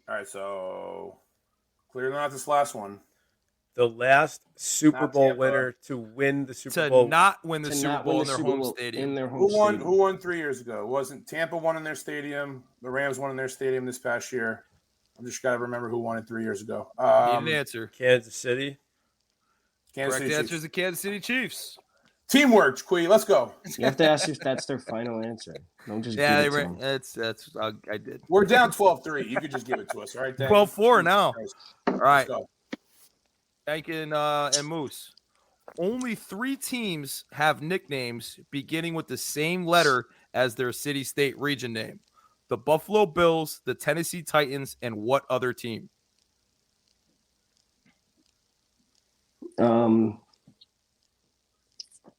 All right, so clearly not this last one.
The last Super
Not
Bowl
Tampa.
winner to win the Super
To
Bowl.
not win the
To
Super
not
Bowl
win
in
the
their
Super
home
Bowl
stadium.
in their home
Who won?
stadium.
Who won 3 years ago? It wasn't Tampa won in their stadium? The Rams won in their stadium this past year. I'm just gotta remember who won it 3 years ago.
Need an answer.
Kansas City.
Kansas
Correct
City
answer
Chiefs.
is the Kansas City Chiefs.
Teamwork, Quee. Let's go.
You have to ask if that's their final answer. Don't just
Yeah,
give
they
it to
were,
them.
that's I did.
We're down 12-3. You could just give it to us, all right? Dan?
12-4 now.
Jesus Christ.
All
Let's
right,
go.
Dank and Moose. Only 3 teams have nicknames beginning with the same letter as their city, state, region name. The Buffalo Bills, the Tennessee Titans, and what other team?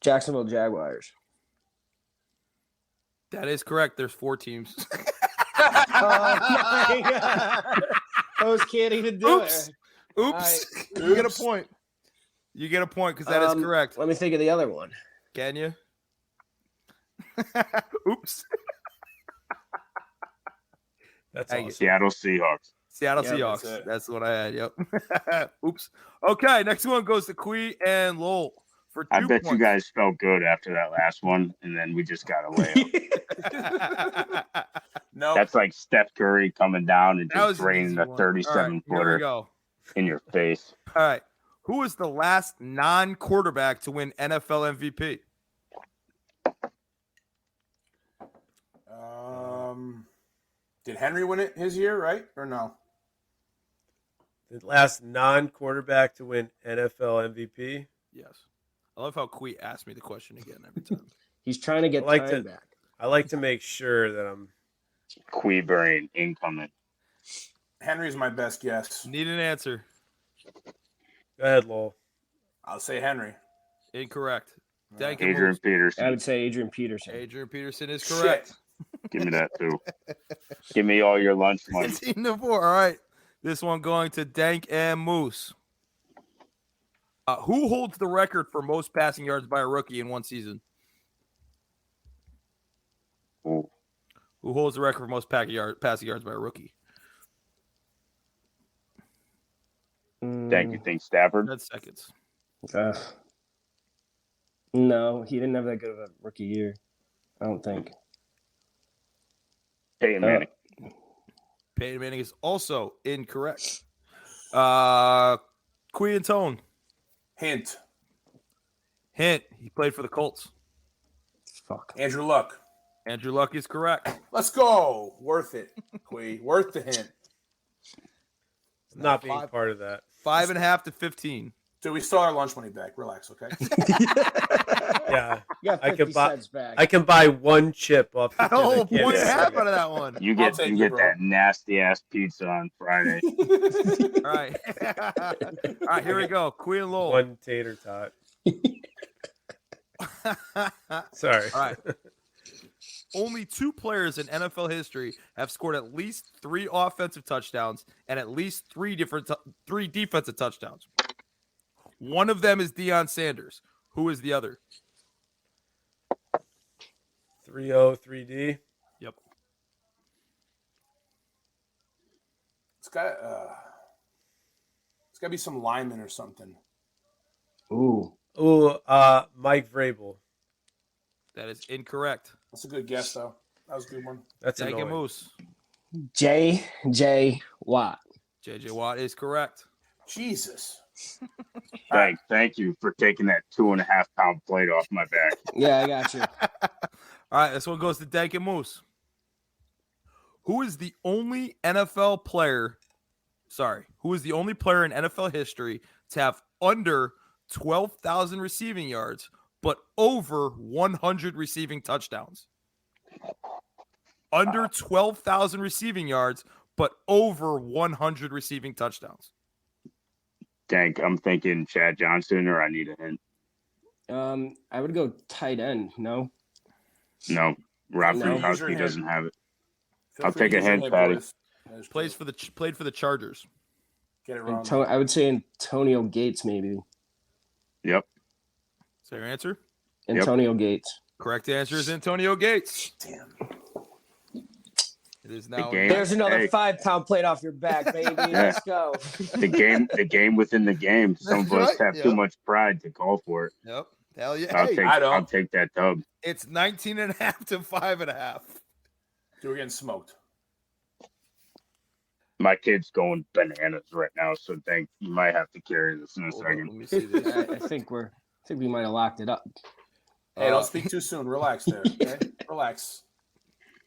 Jacksonville Jaguars.
That is correct. There's 4 teams.
Oh my God. I was kidding to do
Oops.
it.
Oops.
All
You get a point. You get a point because that is correct.
Let me think of the other one.
Can you? Oops.
That's
Thank you.
awesome.
Seattle Seahawks.
Seattle
Yep,
Seahawks.
that's it.
That's what I had. Yep. Oops. Okay. Next one goes to Quee and Lowell for 2
I bet
points.
you guys felt good after that last one, and then we just got a layup.
No.
That's like Steph Curry coming down and
That was
just
an
raining
easy
a
one.
37
All right, here we
footer
go.
in your face.
All right. Who is the last non-quarterback to win NFL MVP?
Did Henry win it his year, right? Or no?
The last non-quarterback to win NFL MVP.
Yes. I love how Quee asked me the question again every time.
He's trying to get
I like
time
to-
back.
I like to make sure that I'm.
Quee brain incoming.
Henry's my best guess.
Need an answer.
Go ahead, Lowell.
I'll say Henry.
Incorrect. Thank you.
Adrian
I
Peterson.
would say Adrian Peterson.
Adrian Peterson is correct.
Give me that too. Give me all your lunch money.
15-4. All right. This one going to Dank and Moose. Who holds the record for most passing yards by a rookie in one season?
Ooh.
Who holds the record for most passing yards by a rookie?
Thank you. Think Stafford.
10 seconds.
No, he didn't have that good of a rookie year. I don't think.
Peyton Manning.
Peyton Manning is also incorrect. Queen and Tone.
Hint.
Hint. He played for the Colts.
Fuck.
Andrew Luck.
Andrew Luck is correct.
Let's go. Worth it, Quee. Worth the hint.
Not being
5
part of that.
5.5 to 15.
Dude, we stole our lunch money back. Relax, okay?
Yeah,
You got
I
50
could buy-
cents back.
I can buy one chip off the
Oh,
kid. I can't
point and a
say
half
it.
out of that one.
You
I'll
get
take
you
it,
get
bro.
that nasty ass pizza on Friday.
All right. All right, here we go. Queen and Lowell.
One tater tot. Sorry.
All right. Only 2 players in NFL history have scored at least 3 offensive touchdowns and at least 3 defensive touchdowns. One of them is Deion Sanders. Who is the other?
3-0-3D.
Yep.
It's got to be some lineman or something.
Ooh.
Mike Vrabel.
That is incorrect.
That's a good guess, though. That was a good one.
That's
Thank you,
annoying.
Moose.
J.J. Watt.
JJ Watt is correct.
Jesus.
Thank you for taking that 2.5 pound plate off my back.
Yeah, I got you.
All right, this one goes to Dank and Moose. Who is the only player in NFL history to have under 12,000 receiving yards, but over 100 receiving touchdowns? Under 12,000 receiving yards, but over 100 receiving touchdowns.
Dank, I'm thinking Chad Johnson, or I need a hint.
I would go tight end. No.
No, Rob
No.
Gronkowski doesn't have it.
Feel
I'll
free
take
to
a
use your
hint,
head,
Patty.
boys. That is
Played for the Chargers.
Get it wrong.
I would say Antonio Gates, maybe.
Yep.
Is that your answer?
Antonio Gates.
Correct answer is Antonio Gates.
Damn.
It is now.
game.
There's another
Hey.
5 pound plate off your back, baby. Let's go.
The game within the game. Some of
That's
us
right,
have
yeah.
too much pride to call for it.
Yep. Hell yeah.
I'll take that dub.
It's 19.5 to 5.5.
Dude, we're getting smoked.
My kid's going bananas right now, so Dank, you might have to carry this in a
Hold on,
second.
let me see this.
I think we might have locked it up.
Hey, don't speak too soon. Relax there. Okay? Relax.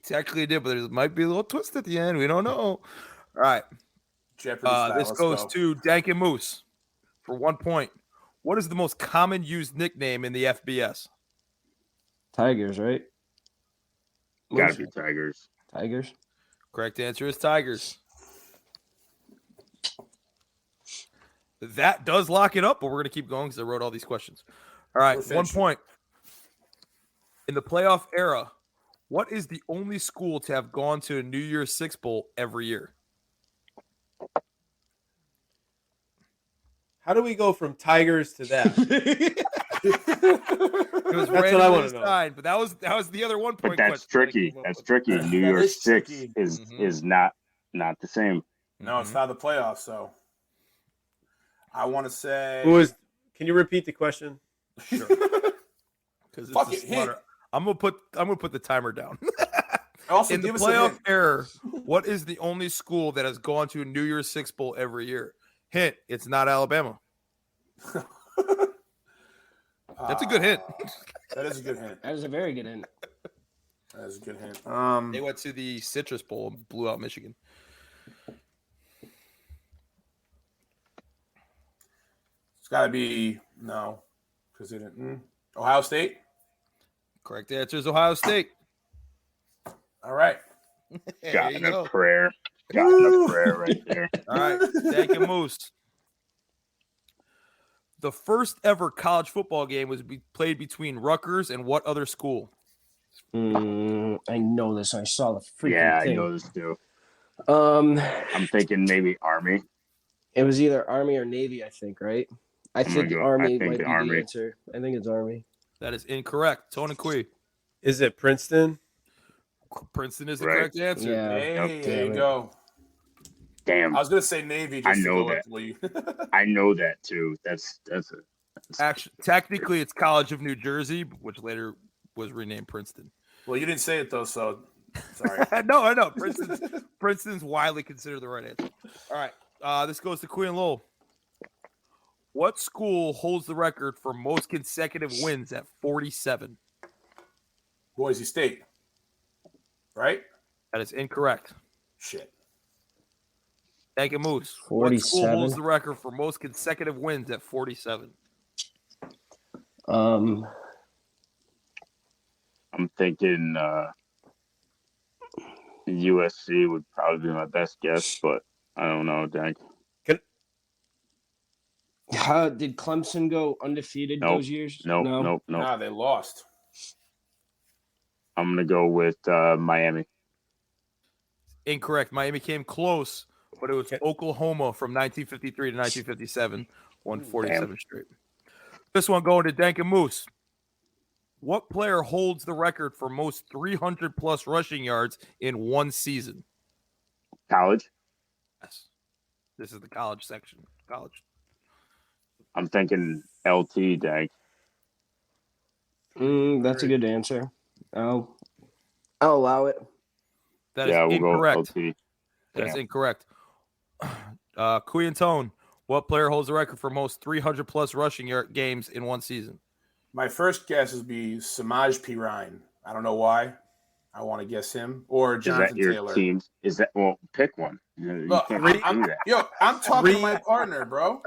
Technically did, but there might be a little twist at the end. We don't know. All right.
Jeopardy style.
This
Let's
goes
go.
to Dank and Moose for 1 point. What is the most common used nickname in the FBS?
Tigers, right?
Gotta be Tigers.
Tigers.
Correct answer is Tigers. That does lock it up, but we're going to keep going because I wrote all these questions. All right,
We're
1
finished.
point. In the playoff era, what is the only school to have gone to a New Year's Six Bowl every year?
How do we go from Tigers to that?
It was
That's what I want to know.
assigned, but that was the other 1 point
But that's
question.
tricky. That's tricky. New
That
Year's
is
6
tricky.
is not the same.
No, it's not the playoffs, so I want to say.
Can you repeat the question?
Sure. Because it's
Fuck
a
it, hint.
smarter. I'm gonna put the timer down.
Also,
In the
give us a
playoff
hint.
era, what is the only school that has gone to a New Year's Six Bowl every year? Hint: it's not Alabama. That's a good hint.
That is a good hint.
That was a very good hint.
That is a good hint.
They went to the Citrus Bowl and blew out Michigan.
It's got to be no, because they didn't. Ohio State.
Correct answer is Ohio State.
All right.
There
Got
you
in a
go.
prayer. Got in a prayer right there.
All right, thank you, Moose. The first ever college football game was played between Rutgers and what other school?
I know this. I saw the freaking
Yeah, I
thing.
know this too.
I'm
thinking maybe Army.
It was either Army or Navy, I think, right? I
gonna
think
go-
Army
I think
might be
the Army.
the answer. I think it's Army.
That is incorrect. Tony Quee.
Is it Princeton?
Princeton is the
Right.
correct answer.
Yeah.
Hey,
Yep.
there you
Damn it.
go.
Damn,
I was gonna say Navy. Just
I
to
know
go
that.
with Lee.
I know that too. That's
Actually, technically, it's College of New Jersey, which later was renamed Princeton.
Well, you didn't say it though, so sorry.
No, I know. Princeton's widely considered the right answer. All right. This goes to Queen Lowell. What school holds the record for most consecutive wins at 47?
Boise State. Right?
That is incorrect.
Shit.
Thank you, Moose. What school
47?
holds the record for most consecutive wins at 47?
I'm thinking USC would probably be my best guess, but I don't know, Dank.
How did Clemson go undefeated
Nope.
those years?
Nope.
Nah, they lost.
I'm gonna go with Miami.
Incorrect. Miami came close, but it was Oklahoma from 1953 to 1957, won 47 straight. This one going to Dank and Moose. What player holds the record for most 300-plus rushing yards in one season?
College.
Yes. This is the college section. College.
I'm thinking LT, Dank.
That's a good answer. I'll allow it.
That is
We'll
incorrect.
go LT.
That's incorrect. Kui and Tone, what player holds the record for most 300-plus rushing games in one season?
My first guess would be Samaj P. Ryan. I don't know why. I want to guess him. Or Jonathan
Is that your
Taylor.
team? Well, pick one. You can't do that.
Yo, I'm talking to my partner, bro.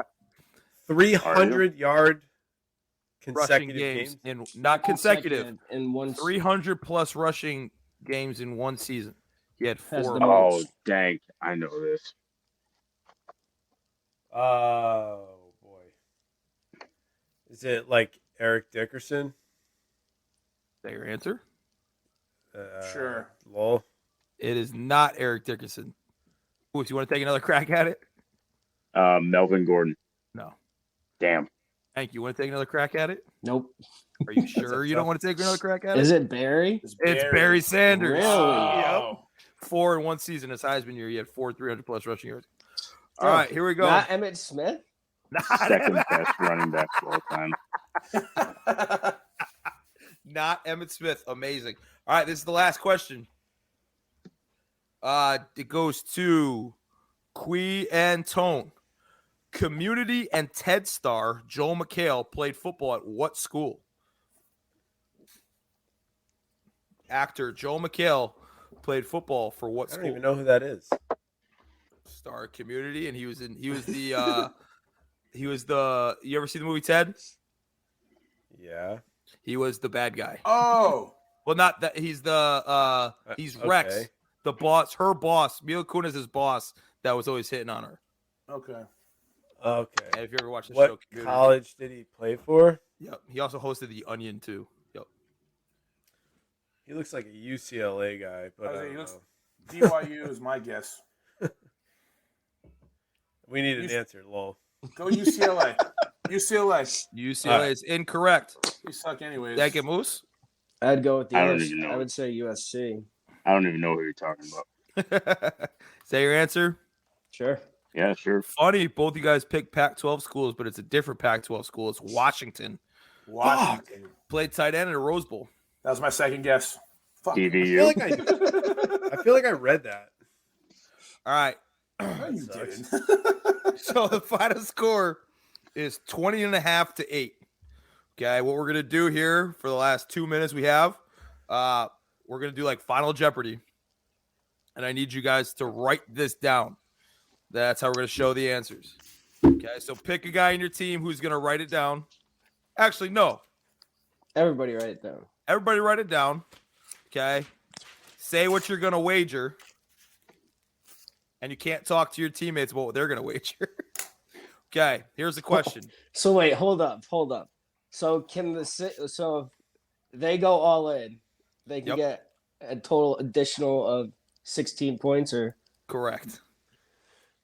300-yard
Rushing
consecutive
games. Not consecutive.
In one
300-plus rushing games in one season. He had 4.
Oh, Dank. I know this.
Oh, boy. Is it like Eric Dickerson?
Is that your answer?
Sure.
Lol.
It is not Eric Dickerson. Ooh, you want to take another crack at it?
Melvin Gordon.
No.
Damn.
Thank you. Want to take another crack at it?
Nope.
Are you sure you don't want to take another crack at it?
Is it Barry?
It's Barry Sanders.
Really?
Wow.
Yep. 4 in one season. His Heisman year, he had 4 300-plus rushing yards. All right, here we go.
Not Emmitt Smith?
Second best running back of all time.
Not Emmitt Smith. Amazing. All right, this is the last question. It goes to Kui and Tone. Community and TED star Joel McHale played football at what school? Actor Joel McHale played football for what
I
school?
don't even know who that is.
Star of Community, and he was the you ever see the movie Ted?
Yeah.
He was the bad guy.
Oh.
Well, not that he's he's Rex,
okay.
the boss, her boss. Mila Kunis' boss that was always hitting on her.
Okay.
Okay.
And if you ever watched the
What
show Community,
college did he play for?
Yep. He also hosted The Onion too. Yep.
He looks like a UCLA guy, but I don't know.
BYU is my guess.
We need an answer, lol.
Go UCLA. UCLA.
UCLA is incorrect.
We suck anyways.
Did I get Moose?
I'd go with the
I don't
US.
even know.
I would say USC.
I don't even know who you're talking about.
Is that your answer?
Sure.
Yeah, sure.
Funny, both you guys picked Pac-12 schools, but it's a different Pac-12 school. It's Washington.
Washington.
Played tight end at a Rose Bowl.
That was my second guess. Fuck.
DVU.
I feel like I read that.
All right.
No, you
sucks.
didn't.
So the final score is 20.5-8. Okay, what we're gonna do here for the last 2 minutes we have, we're gonna do like Final Jeopardy, and I need you guys to write this down. That's how we're gonna show the answers. Okay, so pick a guy in your team who's gonna write it down. Actually, no.
Everybody write it down.
Everybody write it down. Okay. Say what you're gonna wager. And you can't talk to your teammates about what they're gonna wager. Okay, here's the question.
So wait, hold up. So can if they go all in, they can get a total additional of 16 points or
Correct.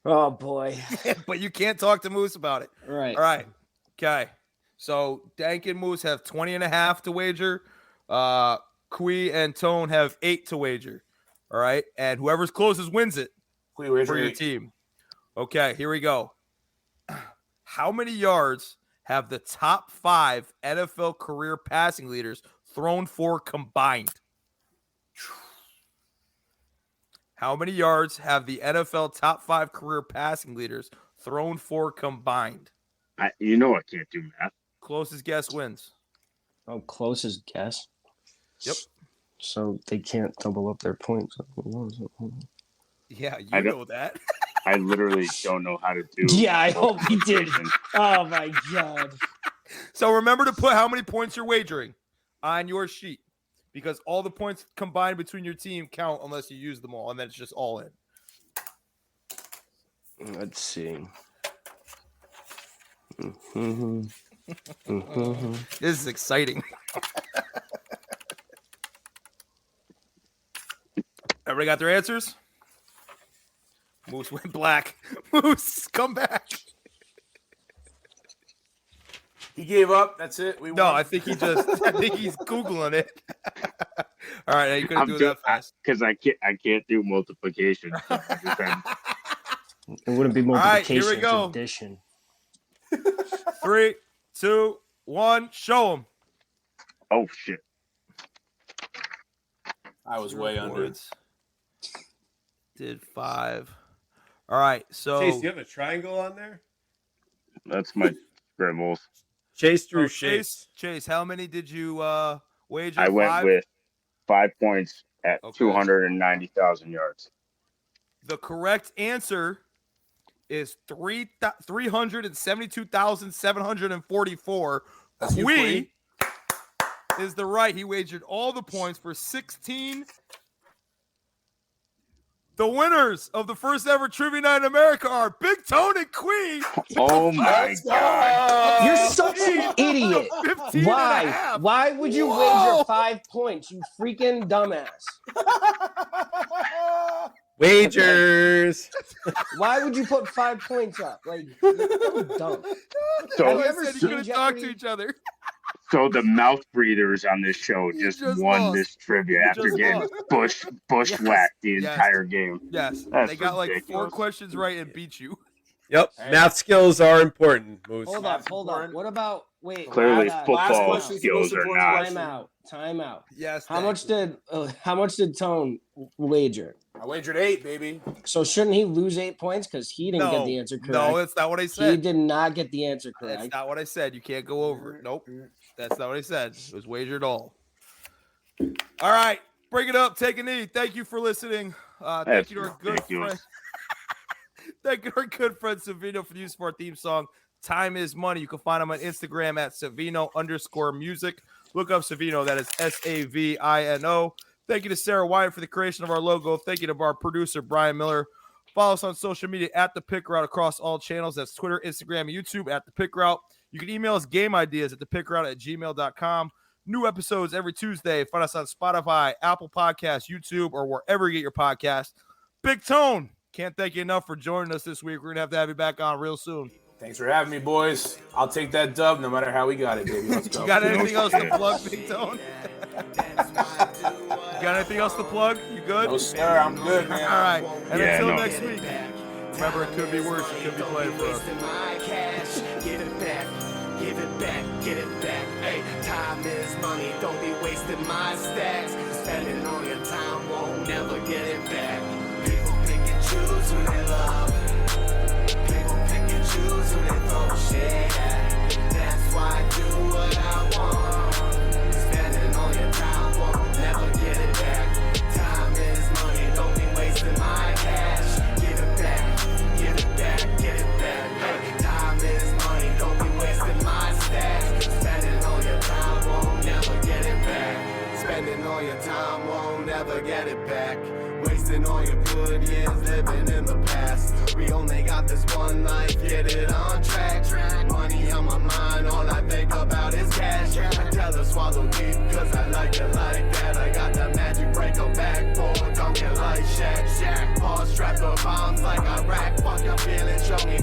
oh boy.
But you can't talk to Moose about it.
Right.
All right. Okay. So Dank and Moose have 20.5 to wager. Kui and Tone have 8 to wager. All right. And whoever's closest wins it for your team. Okay, here we go. How many yards have the top 5 NFL career passing leaders thrown for combined? How many yards have the NFL top 5 career passing leaders thrown for combined?
I can't do math.
Closest guess wins.
Oh, closest guess.
Yep.
So they can't double up their points.
Yeah,
I
you
don't-
know that.
I literally don't know how to do.
Yeah, I hope he did. Oh my god.
So remember to put how many points you're wagering on your sheet, because all the points combined between your team count unless you use them all, and then it's just all in.
Let's see.
This is exciting. Everybody got their answers? Moose went black. Moose, come back.
He gave up. That's it. We
No,
won.
I think he's Googling it. All right, you couldn't do it that fast.
Because I can't do multiplication. So I just had-
It wouldn't be
right, here
multiplication,
we go.
it's addition.
3, 2, 1, show him.
oh shit!
I was way under.
Did 5. All right, so
Chase, do you have a triangle on there?
That's my scribbles.
Chase drew
Chase, how many did you wager?
I went
5?
with 5 points at
Okay.
290,000 yards.
The correct answer is 372,744.
That's you,
Quee
Queen.
is the right. He wagered all the points for 16. The winners of the first ever Trivia Night in America are Big Tone and Quee.
Oh my god!
You're such an idiot.
15
Why?
and a half.
Why would you
Whoa.
wager 5 points, you freaking dumbass?
Wagers.
Why would you put 5 points up? Like, you're dumb.
So,
Have you ever
said you
seen
couldn't talk to
Jeopardy?
each other.
so the mouth breathers on this show
You
just
just
won
lost.
this trivia
You
after
just
getting
lost.
bushwhacked the
Yes.
entire game.
Yes,
That's
they got like 4
ridiculous.
questions right and beat you.
Yep.
Hey.
Math skills are important, Moose.
Hold
That's
up.
important.
What about, wait.
Clearly,
hold on.
football
question's the
skills
most
are
important
not.
question.
Time out.
Yes.
How much did Tone wager?
I wagered 8, baby.
So shouldn't he lose 8 points because he didn't get
No,
the answer correct?
no, that's not what I
he
said.
did not get the answer
That's
correct.
not what I said. You can't go over it. Nope. That's not what I said. It was wagered all. All right. Bring it up. Take a knee. Thank you for listening. Thank
That's
you to our good
ridiculous.
friend. Thank you to our good friend Savino for the use of our theme song. Time is money. You can find him on Instagram at Savino_music. Look up Savino. That is Savino. Thank you to Sarah Wyatt for the creation of our logo. Thank you to our producer, Brian Miller. Follow us on social media at The Pick Route across all channels. That's Twitter, Instagram, YouTube at The Pick Route. You can email us game ideas at thepicroute@gmail.com. New episodes every Tuesday. Find us on Spotify, Apple Podcasts, YouTube, or wherever you get your podcast. Big Tone, can't thank you enough for joining us this week. We're going to have you back on real soon.
Thanks for having me, boys. I'll take that dub no matter how we got it, baby. Let's go.
You got anything else to plug, Big Tone? You got anything else to plug? You good?
No, sir. I'm good, man.
All right. And
Yeah,
until
no.
next week, remember, it could be worse. It could be playing for us.
My cash, give it back, give it back, get it back. Hey, time is money, don't be wasting my stacks. Spending all your time, won't never get it back. People pick and choose who they love. People pick and choose who they throw shit at. That's why I do what I want. Spending all your time, won't never get it back. Time is money, don't be wasting my cash. Give it back, give it back, get it back. Hey, time is money, don't be wasting my stacks. Spending all your time, won't never get it back. Spending all your time, won't never get it back. Wasting all your good years living in the past. We only got this one life, get it on track. Money on my mind, all I think about is cash. I tell her swallow deep, cause I like it like that. I got that magic break a backboard, don't get like Shaq. Paul strapped up bombs like Iraq. Fuck your feelings, show me